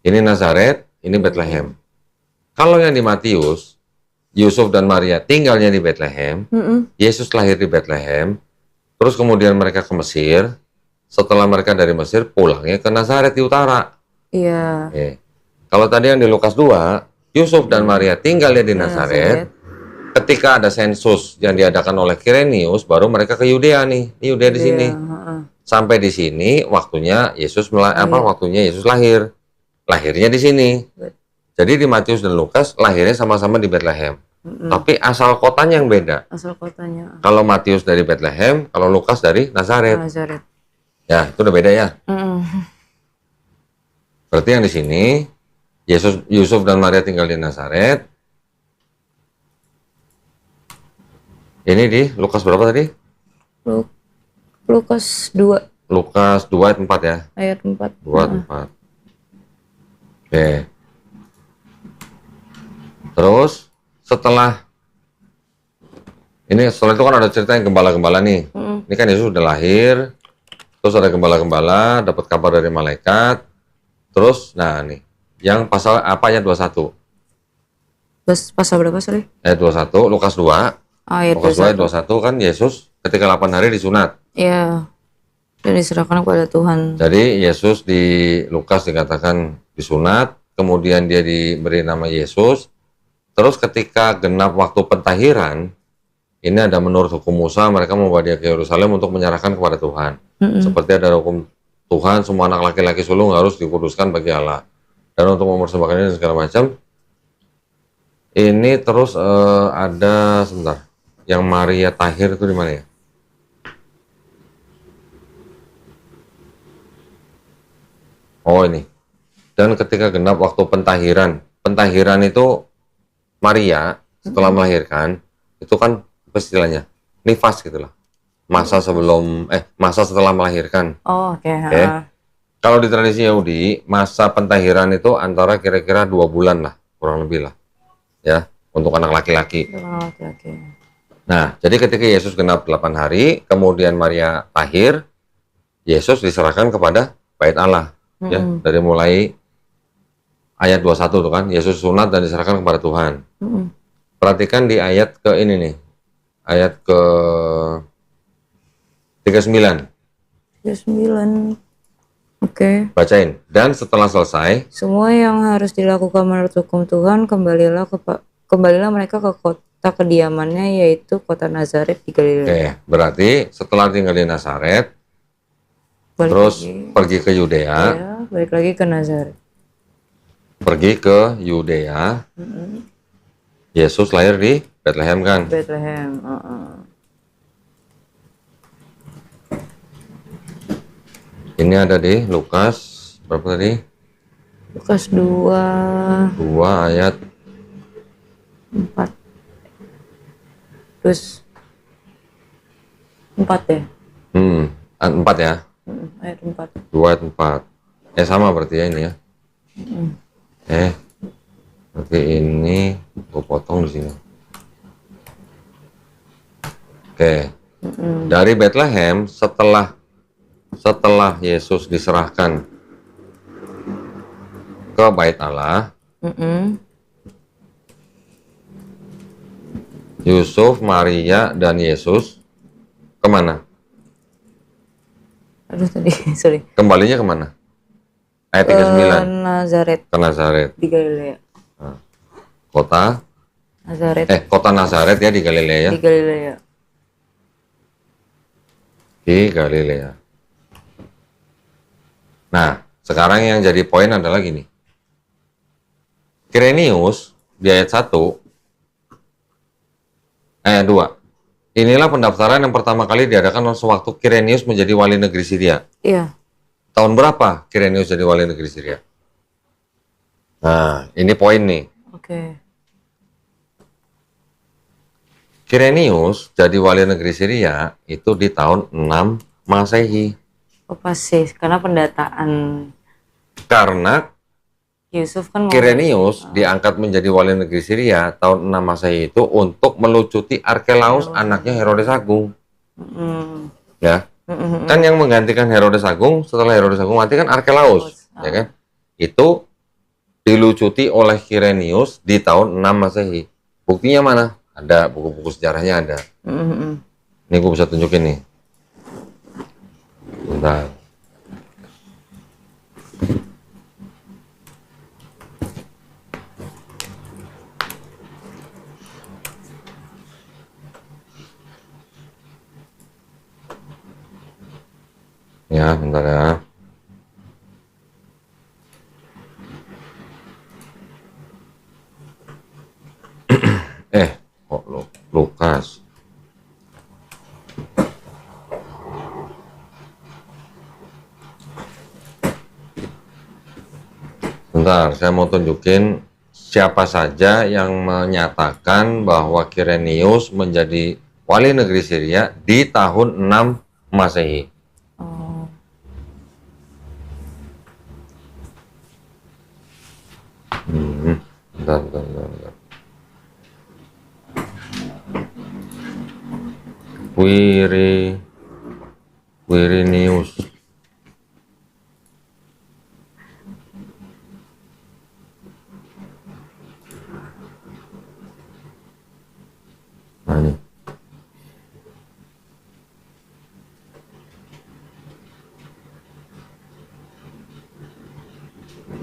Ini Nazaret, ini Bethlehem. Kalau yang di Matius, Yusuf dan Maria tinggalnya di Bethlehem. Yesus lahir di Bethlehem. Terus kemudian mereka ke Mesir. Setelah mereka dari Mesir, pulangnya ke Nazaret di utara. Iya. Oke. Kalau tadi yang di Lukas 2, Yusuf dan Maria tinggalnya di Nazaret. Ketika ada sensus yang diadakan oleh Kirenius, baru mereka ke Yudea nih. Ini Yudea di sini. Sampai di sini waktunya Yesus waktunya Yesus lahir. Lahirnya di sini. Jadi di Matius dan Lukas lahirnya sama-sama di Bethlehem. Tapi asal kotanya yang beda. Asal kotanya. Kalau Matius dari Bethlehem, kalau Lukas dari Nazaret. Nazaret. Ya, itu udah beda ya. Berarti yang di sini Yusuf dan Maria tinggal di Nazaret. Ini di Lukas berapa tadi? Lukas 2. Lukas 2 ayat 4 ya. Ayat 4. 2 ayat 4. Oke. Terus setelah itu kan ada cerita yang gembala-gembala nih. Ini kan Yesus udah lahir. Terus ada gembala-gembala dapat kabar dari malaikat. Terus nah nih, yang pasal apa ayat 21? Pasal berapa, sorry? Ayat 21, Lukas 2. Ayat Lukas 2 ayat 21 kan Yesus ketika 8 hari disunat. Iya. Dan diserahkan kepada Tuhan. Jadi Yesus di Lukas dikatakan disunat, kemudian dia diberi nama Yesus. Terus ketika genap waktu pentahiran, ini ada menurut hukum Musa, mereka membawa dia ke Yerusalem untuk menyerahkan kepada Tuhan. Seperti ada hukum Tuhan, semua anak laki-laki sulung harus dikuduskan bagi Allah. Dan untuk mempersembahkan ini segala macam. Ini terus ada sebentar. Yang Maria Tahir itu di mana ya? Oh ini. Dan ketika genap waktu pentahiran. Pentahiran itu Maria setelah melahirkan, itu kan apa istilahnya? Nifas gitulah. Masa setelah melahirkan. Oh, oke. Kalau di tradisi Yahudi, masa pentahiran itu antara kira-kira 2 bulan lah, kurang lebih lah. Ya, untuk anak laki-laki. Nah, jadi ketika Yesus genap 8 hari, kemudian Maria tahir, Yesus diserahkan kepada bait Allah. Ya, dari mulai ayat 21 tuh kan, Yesus sunat dan diserahkan kepada Tuhan. Perhatikan di ayat ke ini nih. Ayat ke 39. 39. Oke. Bacain. Dan setelah selesai, semua yang harus dilakukan menurut hukum Tuhan, kembalilah mereka ke kota kediamannya, yaitu kota Nazaret di Galilea. Oke, berarti setelah tinggal di Nazaret, terus pergi ke Yudea. Ya, balik lagi ke Nazaret. Pergi ke Yudea. Yesus lahir di Bethlehem kan? Bethlehem. Ini ada di Lukas berapa tadi? Lukas 2 ayat 4. Terus 4 ya? 4 ya? Ayat 4. 2 ayat 4. Sama berarti ya ini ya. Berarti ini gue potong di sini. Oke. Dari Bethlehem setelah Yesus diserahkan ke bait Allah, Yusuf, Maria, dan Yesus kemana? Aduh tadi, sorry. Kembalinya kemana? Ayat 39. Nazaret. Ke Nazaret. Di Galilea. Kota Nazaret. Kota Nazaret ya di Galilea ya. Di Galilea. di Galilea. Nah, sekarang yang jadi poin adalah gini. Quirinius di ayat 1, ayat 2. Inilah pendaftaran yang pertama kali diadakan sewaktu Quirinius menjadi wali negeri Syria. Iya. Tahun berapa Quirinius jadi wali negeri Syria? Nah, ini poin nih. Oke. Quirinius jadi wali negeri Syria itu di tahun 6 Masehi. Oh, pasti karena pendataan Karena Yusuf kan mau. Quirinius diangkat menjadi wali negeri Syria tahun 6 Masehi itu untuk melucuti Arkelaus anaknya Herodes Agung. Mm, Ya. Kan yang menggantikan Herodes Agung setelah Herodes Agung mati kan Arkelaus, ya kan? Itu dilucuti oleh Quirinius di tahun 6 Masehi. Buktinya mana? Ada buku-buku sejarahnya ada. Ini gue bisa tunjukin nih. Bentar. Ya, bentar ya. Kok Lukas? Bentar, saya mau tunjukin siapa saja yang menyatakan bahwa Quirinius menjadi wali negeri Syria di tahun 6 Masehi. Oh. Bentar. Quirinius. Nah, ini.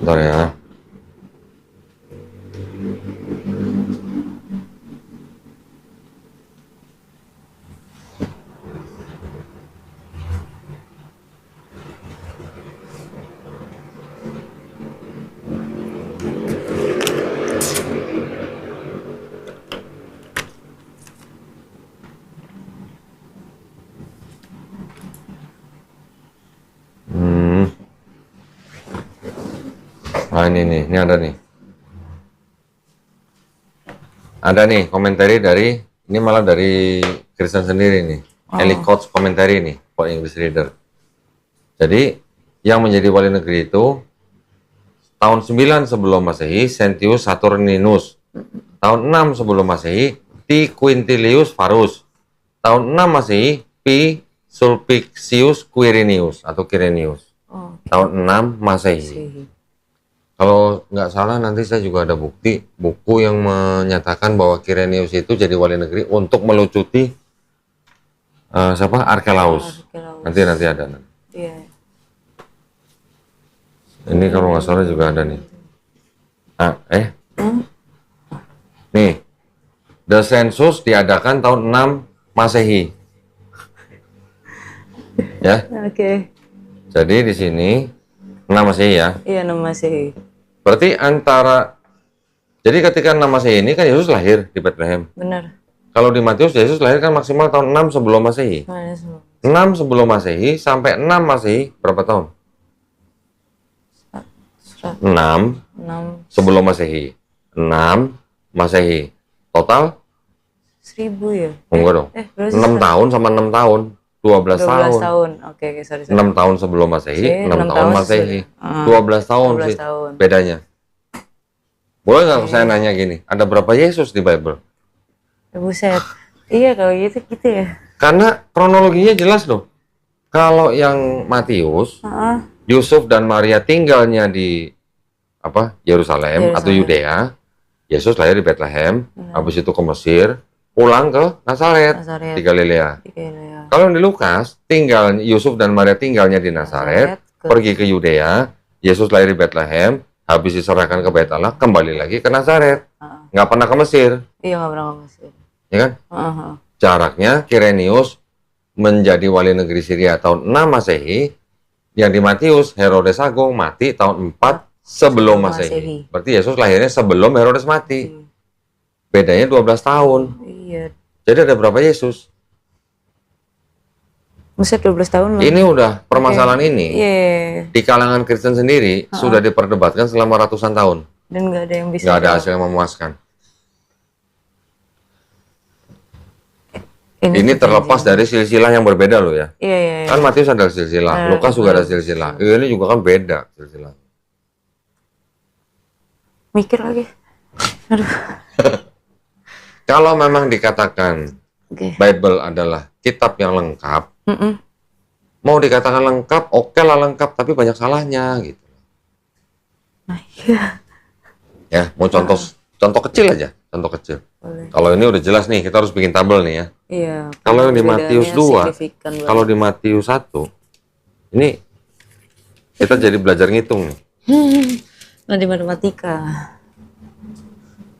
Bentar ya. Nah ini ada nih. Ada nih komentari dari, ini malah dari Kristen sendiri nih. Ellicott's komentari nih, for English Reader. Jadi, yang menjadi wali negeri itu, tahun 9 sebelum Masehi, Sentius Saturninus. Tahun 6 sebelum Masehi, T. Quintilius Varus. Tahun 6 Masehi, P. Sulpicius Quirinius atau Quirinius. Tahun 6 Masehi. Kalau nggak salah nanti saya juga ada buku yang menyatakan bahwa Quirinius itu jadi wali negeri untuk melucuti siapa? Arkelaus. Nanti ada. Iya. Ini kalau nggak salah juga ada nih. Nih, The Census diadakan tahun 6 Masehi. Ya. Oke. Jadi di sini 6 Masehi ya. Iya, 6 Masehi. Berarti jadi ketika 6 Masehi ini kan Yesus lahir di Bethlehem. Benar. Kalau di Matius Yesus lahir kan maksimal tahun 6 sebelum Masehi. 6 sebelum Masehi sampai 6 Masehi berapa tahun? 6 sebelum Masehi. 6 Masehi. Total? 1000 ya? Enggak dong. 6 tahun sama 6 tahun. 12 tahun. Oke, sorry. 6 tahun sebelum Masehi, 6 tahun Masehi. 12 tahun 12 sih tahun. bedanya. Boleh nggak saya nanya gini, ada berapa Yesus di Bible? Buset. Iya, kalau gitu ya. Karena kronologinya jelas loh. Kalau yang Matius, Yusuf dan Maria tinggalnya di Yerusalem atau Yudea. Yesus lahir di Bethlehem, habis itu ke Mesir, pulang ke Nazaret di Galilea. Kalau di Lukas, Yusuf dan Maria tinggalnya di Nazaret, pergi ke Yudea, Yesus lahir di Bethlehem, habis diserahkan ke Bait Allah, kembali lagi ke Nazaret. Nggak pernah ke Mesir. Iya, nggak pernah ke Mesir. Ya kan? Jaraknya Quirinius menjadi wali negeri Syria tahun 6 Masehi, yang di Matius Herodes Agung mati tahun 4 sebelum Masehi. Berarti Yesus lahirnya sebelum Herodes mati. Bedanya 12 tahun. Iya. Jadi ada berapa Yesus? Buset, 12 tahun loh. Ini udah permasalahan ini. Iya. Di kalangan Kristen sendiri sudah diperdebatkan selama ratusan tahun. Dan nggak ada yang bisa Nggak ada jawab. hasil yang memuaskan. Ini terlepas dari silsilah yang berbeda loh ya. Iya, iya, iya. Kan Matius ada silsilah, Lukas juga ada silsilah. Ini juga kan beda silsilah. Mikir lagi. Aduh. Kalau memang dikatakan Oke. Bible adalah kitab yang lengkap, Mm-mm. mau dikatakan lengkap, oke lah lengkap, tapi banyak salahnya gitu. Nah, iya. Ya, mau contoh kecil aja, contoh kecil. Boleh. Kalau ini udah jelas nih, kita harus bikin tabel nih ya. Iya. Kalau yang di Bedanya Matius 2, signifikan banget. kalau di Matius 1, ini kita jadi belajar ngitung nih. Nanti matematika.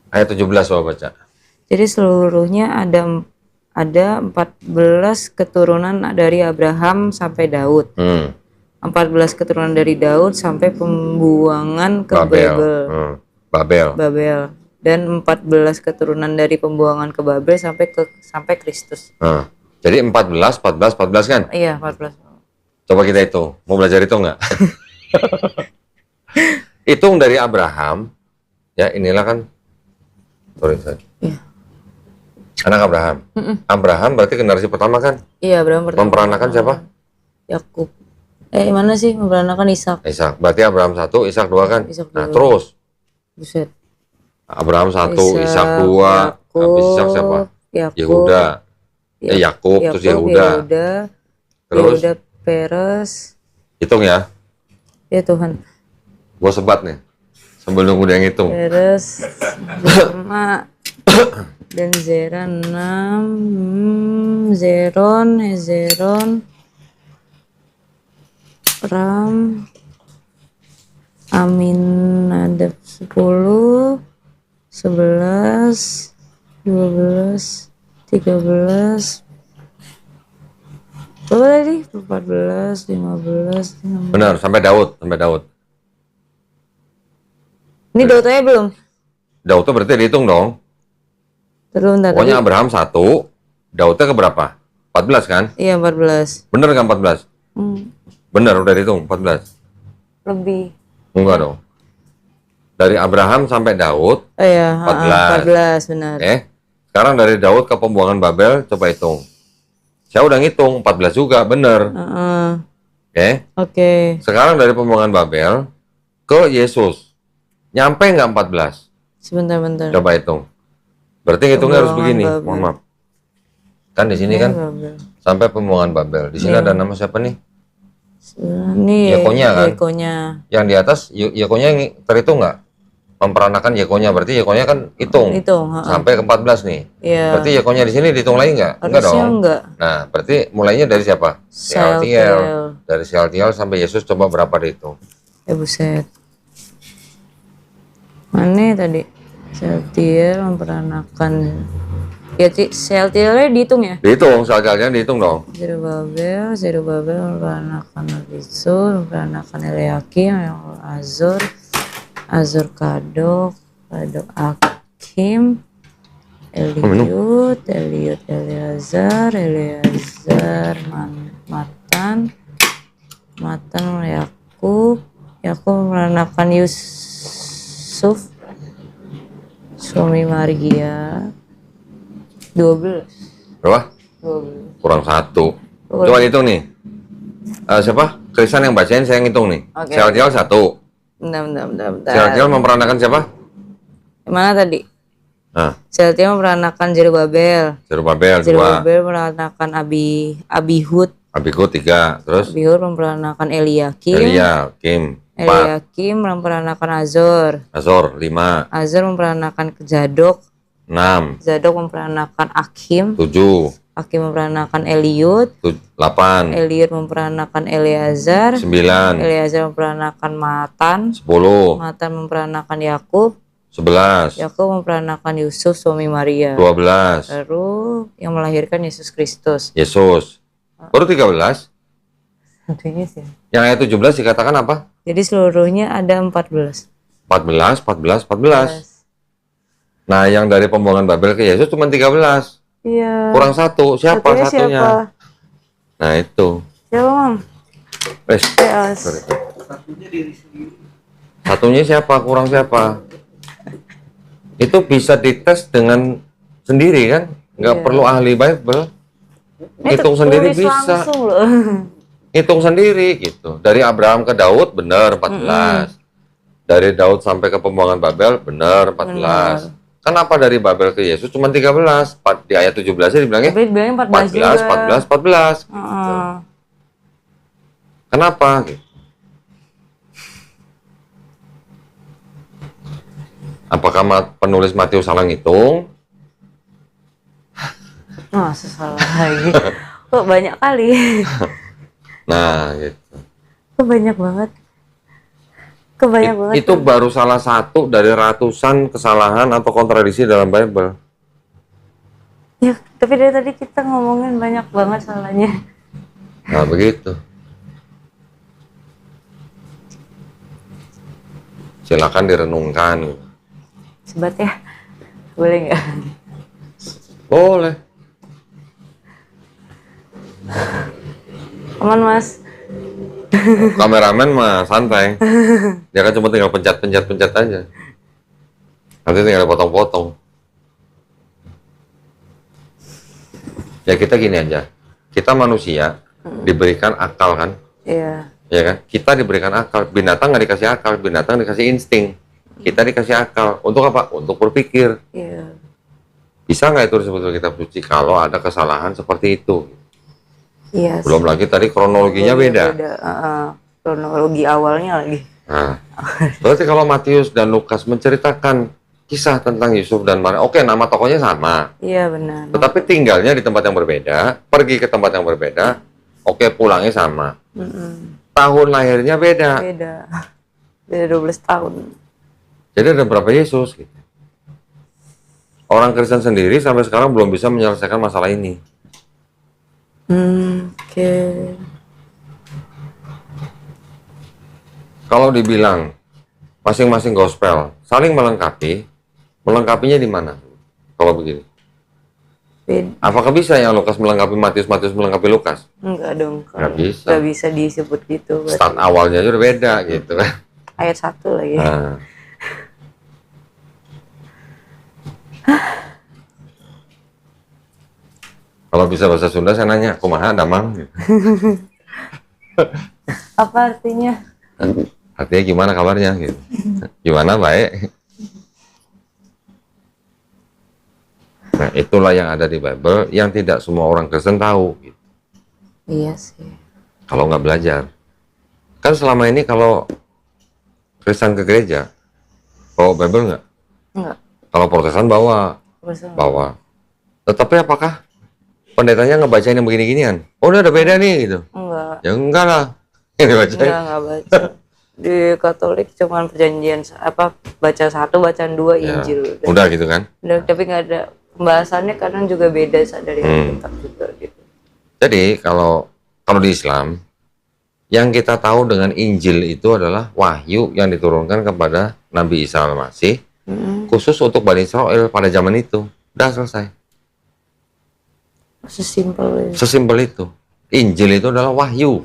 Ayat 17 coba baca. Jadi seluruhnya ada 14 keturunan dari Abraham sampai Daud. 14 keturunan dari Daud sampai pembuangan ke Babel. Babel. Babel. Dan 14 keturunan dari pembuangan ke Babel sampai Kristus. Jadi 14 kan? Iya, 14. Coba kita hitung. Mau belajar hitung nggak? Hitung dari Abraham. Ya, inilah kan. Sorry. Iya. Anak Abraham. Abraham berarti generasi pertama kan? Iya, Abraham pertama. Memperanakan siapa? Yakub. Mana sih memperanakan Ishak? Ishak. Berarti Abraham 1, Ishak 2 kan? Ishak Nah, 2. terus. Buset. Abraham 1, Ishak 2, habis Ishak siapa? Yehuda. Yakub, terus Yehuda. Terus? Yehuda, Peres. Hitung ya. Ya Tuhan. Gua sebat nih. Sambil nunggu dia ngitung. Peres 5 dan Zera 6. Zeron, Hezron, Ram, Aminadab 10, 11, 12, 13. Berapa tadi? 14, 15, 16. Benar, sampai Daud. Ini Daudnya belum? Daud itu berarti dihitung dong. Belum tadi. Pokoknya Abraham 1, Daudnya ke berapa? 14 kan? Iya, 14. Bener kan 14? Bener, udah dihitung 14. Lebih. Enggak dong. Dari Abraham sampai Daud, Oh iya, 14. 14 benar. Sekarang dari Daud ke pembuangan Babel, coba hitung. Saya udah ngitung, 14 juga, bener. Oke. Sekarang dari pembuangan Babel ke Yesus. Nyampe nggak 14? Sebentar. Coba hitung. Berarti ngitungnya harus Pembuangan begini. Babel. Mohon maaf. Kan di sini kan Babel. sampai pembuangan Babel. Di sini ada nama siapa nih? Ini Yekonya kan? Yekonya. Yang di atas Yekonya terhitung nggak? Memperanakan Yekonya, berarti Yekonya kan hitung. Sampai ke 14 nih. Iya. Berarti Yekonya di sini dihitung lagi nggak? Enggak Harusnya dong. enggak. Nah, berarti mulainya dari siapa? Sealtiel. Dari Sealtiel sampai Yesus, coba berapa dihitung? Buset. Mana tadi? Sealtiel memperanakan. Ya, Sealtielnya dihitung ya? Dihitung, Sealtielnya dihitung dong. Zerubabel memperanakan Abisur, memperanakan Eliakim, Azor Kadok Akim, Eliud Eleazar Matan Yakub memperanakan Yusuf, suami Maria. 12. Berapa? 12. Kurang 1. Coba hitung nih. Siapa? Kristen yang bacain, saya ngitung nih. Oke. Sealtiel 1. Bentar. Sealtiel memperanakan siapa? Yang mana tadi? Nah, Sealtiel memperanakan Zerubabel. Zerubabel 2. Zerubabel memperanakan Abihud. Abikut 3. Terus? Abihud memperanakan Eliakim. Eliakim 4. Eliakim memperanakan Azor. Azor 5. Azor memperanakan Zadok. 6. Zadok memperanakan Akim. 7. Akim memperanakan Eliud. 8. Eliud memperanakan Eleazar. 9. Eleazar memperanakan Matan. 10. Matan memperanakan Yakub. 11. Yakub memperanakan Yusuf suami Maria. 12. Lalu yang melahirkan Yesus Kristus. Yesus Baru 13. Tentunya sih. Yang ayat 17 dikatakan apa? Jadi seluruhnya ada 14. 14, 14, 14. Nah, yang dari pembuangan Babel ke Yesus cuma 13. Iya. Kurang satu. Siapa satunya? Siapa? Nah, itu. Siapa, Mam? Yes. Sorry. Satunya siapa? Kurang siapa? Itu bisa dites dengan sendiri kan? Nggak perlu ahli Bible. Hitung sendiri bisa. Langsung loh. Hitung sendiri gitu. Dari Abraham ke Daud benar 14. Dari Daud sampai ke pembuangan Babel benar 14. Kenapa dari Babel ke Yesus cuma 13? Di ayat 17-nya dibilangnya Tapi dibilangnya 14 juga. 14. Gitu. Kenapa? Gitu. Apakah penulis Matius salah ngitung? Salah lagi. Kok banyak kali. Nah, gitu. Kok banyak banget. Kebanyak banget. Itu baru salah satu dari ratusan kesalahan atau kontradiksi dalam Bible. Ya, tapi dari tadi kita ngomongin banyak banget salahnya. Nah, begitu. Silakan direnungkan. Sebat ya, boleh nggak? Boleh. Aman, Mas. Kameramen mah santai. Dia kan cuma tinggal pencet aja. Nanti tinggal potong-potong. Ya kita gini aja. Kita manusia diberikan akal kan? Iya. Ya kan? Kita diberikan akal. Binatang nggak dikasih akal. Binatang dikasih insting. Kita dikasih akal. Untuk apa? Untuk berpikir. Iya. Bisa nggak itu disebut kitab suci kalau ada kesalahan seperti itu? Iya. Belum lagi tadi kronologinya beda. Kronologi awalnya lagi. Nah, berarti kalau Matius dan Lukas menceritakan kisah tentang Yusuf dan Maria, oke, nama tokohnya sama. Iya, benar. Tetapi tinggalnya di tempat yang berbeda, pergi ke tempat yang berbeda, oke, pulangnya sama. Tahun lahirnya beda. Beda 12 tahun. Jadi ada berapa Yesus? Gitu. Orang Kristen sendiri sampai sekarang belum bisa menyelesaikan masalah ini. Oke. Kalau dibilang masing-masing gospel saling melengkapi, melengkapinya di mana? Kalau begini, apakah bisa yang Lukas melengkapi Matius, Matius melengkapi Lukas? Enggak dong. Nggak bisa. Nggak bisa disebut gitu. Start awalnya aja udah beda gitu kan. Ayat 1 lagi. Nah. Kalau bisa bahasa Sunda saya nanya, kumaha damang? Apa artinya? Artinya gimana kabarnya? Gitu. Gimana baik? Nah, itulah yang ada di Bible yang tidak semua orang Kristen tahu. Gitu. Iya sih. Kalau nggak belajar. Kan selama ini kalau Kristen ke gereja, bawa Bible nggak? Enggak. Kalau Protestan bawa. Tetapi apakah pendetanya ngebacain yang begini-ginian? Oh, udah ada beda nih gitu. Enggak. Ya enggak lah. Ini bacain. Enggak baca. Di Katolik cuman perjanjian baca 1, bacaan 2 Injil. Udah gitu kan? Udah, tapi nggak ada pembahasannya, kadang juga beda dari Alkitab juga gitu. Jadi kalau di Islam yang kita tahu dengan Injil itu adalah wahyu yang diturunkan kepada Nabi Isa Al-Masih khusus untuk Bani Israel pada zaman itu. Udah selesai. Sesimpel itu. Injil itu adalah wahyu.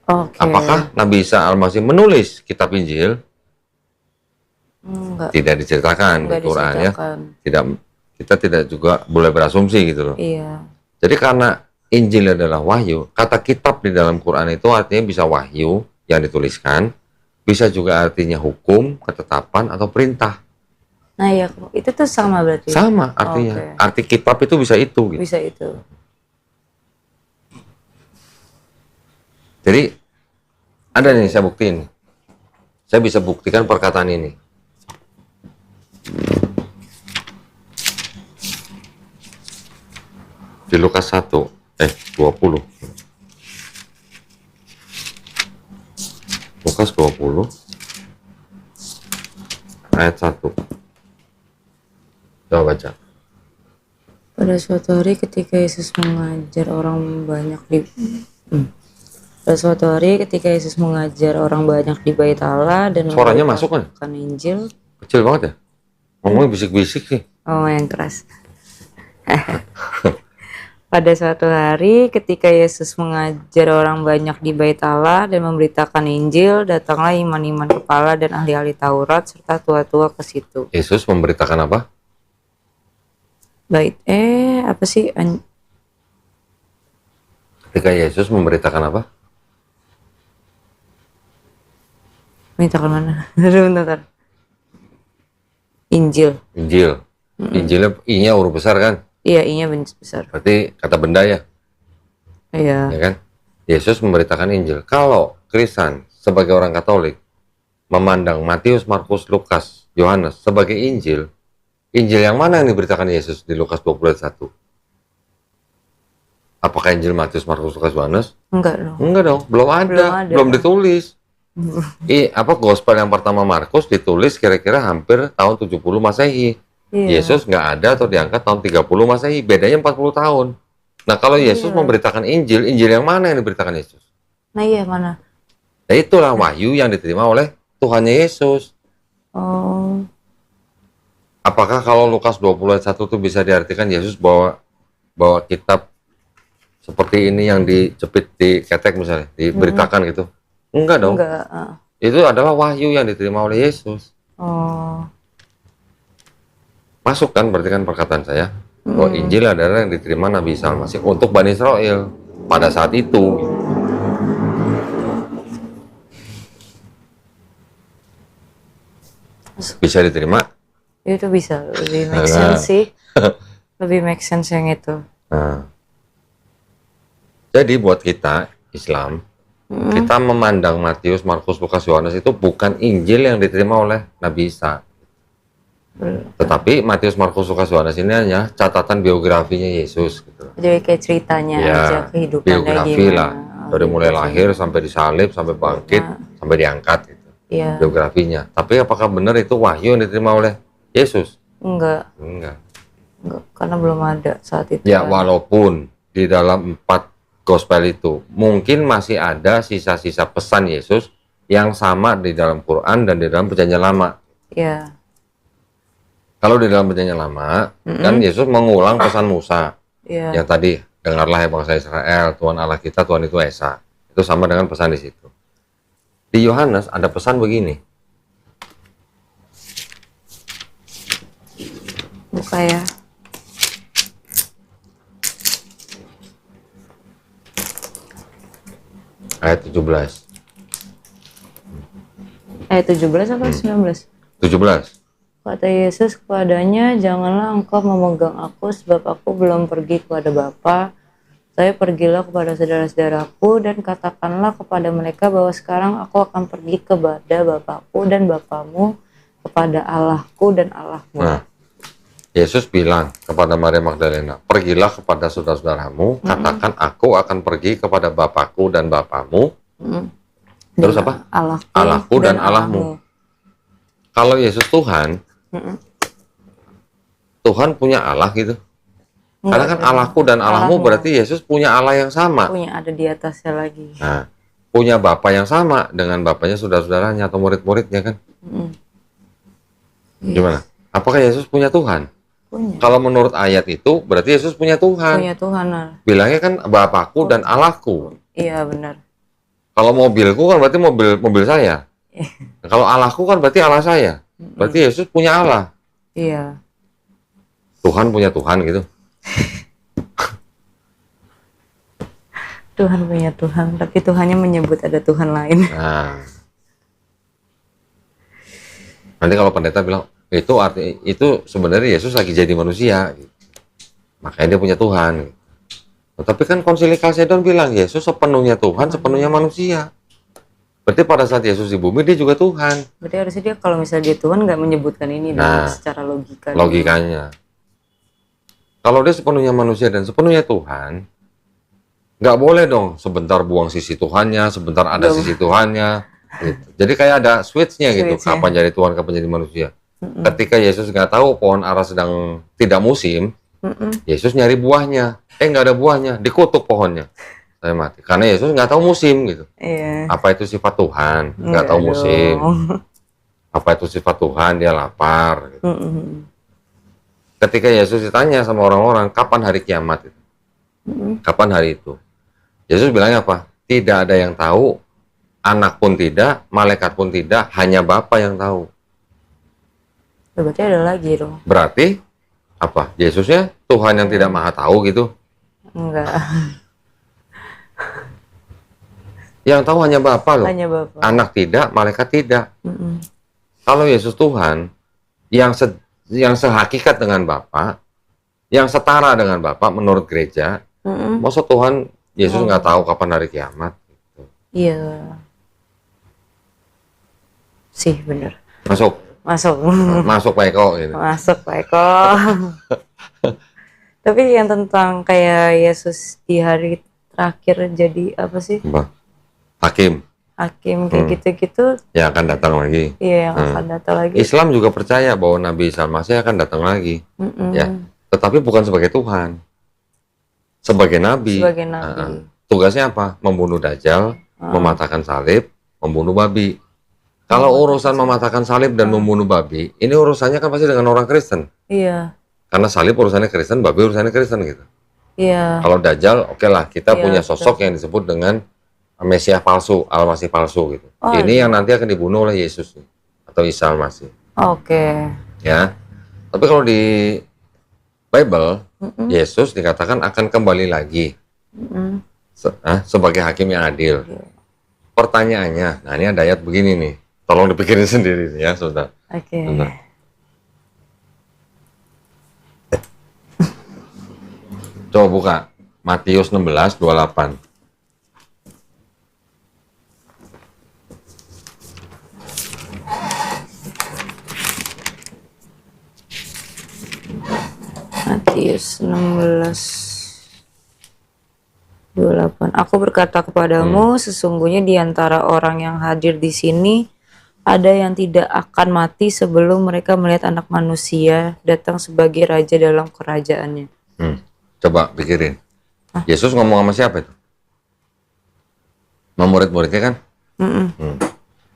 Okay. Apakah Nabi Isa Al-Masih menulis kitab Injil? Enggak. Tidak diceritakan di Quran ya. Kita tidak juga boleh berasumsi gitu loh. Iya. Jadi karena Injil adalah wahyu, kata kitab di dalam Quran itu artinya bisa wahyu yang dituliskan, bisa juga artinya hukum, ketetapan atau perintah. Nah ya, itu tuh sama berarti. Sama artinya. Okay. Arti kitab itu bisa itu. Gitu. Bisa itu. Jadi ada nih saya buktiin. Saya bisa buktikan perkataan ini. Di Lukas 20. Lukas 20 ayat 1. Coba baca. Pada suatu hari ketika Yesus mengajar orang banyak di Pada suatu hari ketika Yesus mengajar orang banyak di Bait Allah dan Suaranya masuk kan? memberitakan Injil. Kecil banget ya? Ngomongnya bisik-bisik sih. Oh, yang keras. Pada suatu hari ketika Yesus mengajar orang banyak di Bait Allah dan memberitakan Injil, datanglah iman-iman kepala dan ahli-ahli Taurat serta tua-tua ke situ. Yesus memberitakan apa? Apa sih? Ketika Yesus memberitakan apa? Memberitakan mana? Bentar. Injil. Injil. Injilnya I-nya huruf besar kan? Iya, I-nya besar. Berarti kata benda ya? Iya. Ya kan? Yesus memberitakan Injil. Kalau Kristen sebagai orang Katolik memandang Matius, Markus, Lukas, Yohanes sebagai Injil, Injil yang mana yang diberitakan Yesus di Lukas 20 ayat 1? Apakah Injil Matius, Markus, Lukas, Yohanes? Enggak dong. Enggak dong, belum ada. Belum ditulis. Gospel yang pertama Markus ditulis kira-kira hampir tahun 70 Masehi. Iya. Yesus nggak ada atau diangkat tahun 30 Masehi, bedanya 40 tahun. Nah, kalau Yesus memberitakan Injil, Injil yang mana yang diberitakan Yesus? Nah, iya mana? Nah, itulah wahyu yang diterima oleh Tuhannya Yesus. Oh. Apakah kalau Lukas 20 ayat 1 itu bisa diartikan Yesus bawa kitab seperti ini yang dijepit di ketek misalnya, diberitakan gitu? Enggak dong. Enggak. Itu adalah wahyu yang diterima oleh Yesus. Oh. Masuk kan berarti kan perkataan saya bahwa Injil adalah yang diterima Nabi Isa Al-Masih untuk Bani Israel pada saat itu. Bisa diterima? Itu bisa lebih make sense sih. Lebih make sense yang itu. Nah. Jadi buat kita Islam, kita memandang Matius, Markus, Lukas, Yohanes itu bukan Injil yang diterima oleh Nabi Isa. Tetapi Matius, Markus, Lukas, Yohanes ini hanya catatan biografinya Yesus gitu. Jadi kayak ceritanya Ya, aja kehidupannya biografi gimana. lah. Dari mulai lahir sampai disalib, sampai bangkit, sampai diangkat gitu. Iya. Biografinya. Tapi apakah benar itu wahyu yang diterima oleh Yesus? Enggak, Enggak. karena belum ada saat itu. Ya, kan. walaupun di dalam 4 gospel itu mungkin masih ada sisa-sisa pesan Yesus yang sama di dalam Quran dan di dalam Perjanjian Lama. Iya. Kalau di dalam Perjanjian Lama, kan Yesus mengulang pesan Musa. Iya. Yang tadi, dengarlah ya bangsa Israel, Tuhan Allah kita, Tuhan itu Esa. Itu sama dengan pesan di situ. Di Yohanes ada pesan begini. Buka ya. Ayat 17. Ayat 17 atau 19? 17. Kata Yesus kepadanya, janganlah engkau memegang aku sebab aku belum pergi kepada Bapa. Saya pergilah kepada saudara-saudaraku dan katakanlah kepada mereka bahwa sekarang aku akan pergi kepada Bapakku dan Bapamu, kepada Allahku dan Allahmu. Nah, Yesus bilang kepada Maria Magdalena, pergilah kepada saudara-saudaramu, katakan aku akan pergi kepada Bapakku dan Bapamu. Terus apa? Allahku dan Allahmu. Kalau Yesus Tuhan, Tuhan punya Allah gitu. Karena kan Allahku dan Allahmu berarti Yesus punya Allah yang sama. Punya ada di atasnya lagi. Nah, punya Bapa yang sama dengan Bapaknya saudara-saudaranya atau murid-muridnya kan. Gimana? Apakah Yesus punya Tuhan? Punya. Kalau menurut ayat itu berarti Yesus punya Tuhan. Punya Tuhan. Bilangnya kan Bapakku dan Allahku. Iya benar. Kalau mobilku kan berarti mobil saya. Kalau Allahku kan berarti Allah saya. Berarti Yesus punya Allah. Iya. Tuhan punya Tuhan gitu. Tuhan punya Tuhan, tapi Tuhannya menyebut ada Tuhan lain. Nah, nanti kalau pendeta bilang itu sebenarnya Yesus lagi jadi manusia, gitu. Makanya dia punya Tuhan. Tapi kan Konsili Kalsedon bilang Yesus sepenuhnya Tuhan, sepenuhnya manusia. Berarti pada saat Yesus di bumi dia juga Tuhan. Berarti harusnya dia kalau misalnya dia Tuhan nggak menyebutkan ini dong, secara logika. Logikanya. Kalau dia sepenuhnya manusia dan sepenuhnya Tuhan, nggak boleh dong sebentar buang sisi Tuhannya, sebentar ada sisi Tuhannya. Gitu. Jadi kayak ada switch-nya gitu, kapan jadi Tuhan, kapan jadi manusia. Ketika Yesus nggak tahu pohon ara sedang tidak musim, Yesus nyari buahnya. Nggak ada buahnya, dikutuk pohonnya. Saya mati. Karena Yesus nggak tahu musim gitu. Iya. Apa itu sifat Tuhan? Nggak tahu musim. Apa itu sifat Tuhan? Dia lapar. Gitu. Ketika Yesus ditanya sama orang-orang, kapan hari kiamat itu? Kapan hari itu? Yesus bilangnya apa? Tidak ada yang tahu, anak pun tidak, malaikat pun tidak, hanya Bapa yang tahu. Berarti ada lagi dong. Berarti apa? Yesusnya Tuhan yang tidak maha tahu gitu? Enggak. Yang tahu hanya Bapa loh. Hanya Bapa. Anak tidak, malaikat tidak. Kalau Yesus Tuhan yang sehakikat dengan Bapa, yang setara dengan Bapa menurut gereja, masa Tuhan Yesus nggak tahu kapan hari kiamat? Gitu. Iya. Sih bener. Masuk. Masuk Pak Eko. Gitu. Masuk Pak Eko. Tapi yang tentang kayak Yesus di hari terakhir jadi apa sih? Hakim Kayak gitu-gitu. Yang akan datang lagi. Iya, yang akan datang lagi. Islam juga percaya bahwa Nabi Isa Al-Masih akan datang lagi. Ya, tetapi bukan sebagai Tuhan. Sebagai Nabi. Sebagai Nabi. Tugasnya apa? Membunuh Dajjal, mematahkan salib, membunuh babi. Kalau urusan mematahkan salib dan membunuh babi, ini urusannya kan pasti dengan orang Kristen. Iya. Karena salib urusannya Kristen, babi urusannya Kristen gitu. Iya. Kalau Dajjal, oke lah, kita punya sosok yang disebut dengan Mesias palsu, Al-Masih palsu gitu. Ini yang nanti akan dibunuh oleh Yesus atau Isa Al-Masih. Oke. Ya. Tapi kalau di Bible, Yesus dikatakan akan kembali lagi sebagai hakim yang adil. Pertanyaannya, nah ini ada ayat begini nih. Tolong dipikirin sendiri ya, Saudara. Oke. Coba buka Matius 16:28. Matius 16:28. Aku berkata kepadamu, sesungguhnya di antara orang yang hadir di sini ada yang tidak akan mati sebelum mereka melihat Anak Manusia datang sebagai raja dalam kerajaannya. Coba pikirin. Yesus ngomong sama siapa itu? Sama murid-muridnya kan?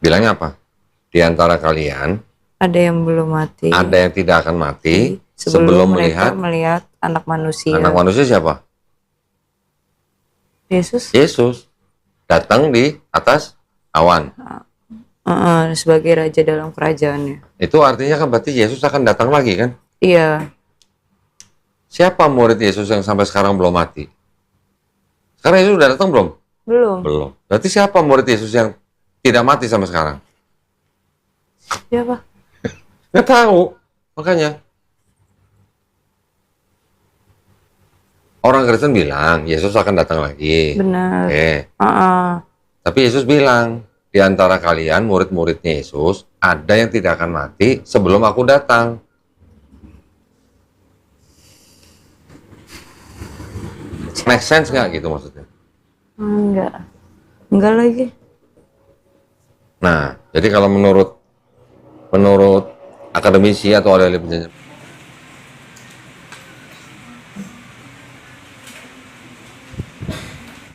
Bilangnya apa? Di antara kalian ada yang belum mati. Ada yang tidak akan mati sebelum melihat Anak Manusia. Anak Manusia siapa? Yesus. Yesus datang di atas awan. Sebagai raja dalam kerajaannya. Itu artinya kan berarti Yesus akan datang lagi kan? Iya. Siapa murid Yesus yang sampai sekarang belum mati? Sekarang Yesus udah datang belum? Belum. Berarti siapa murid Yesus yang tidak mati sampai sekarang? Siapa? Nggak tahu. Makanya orang Kristen bilang Yesus akan datang lagi. Benar. Tapi Yesus bilang, di antara kalian murid-muridnya Yesus ada yang tidak akan mati sebelum aku datang. Make sense nggak gitu maksudnya? Enggak lagi. Nah, jadi kalau menurut akademisi atau ahli penjelasan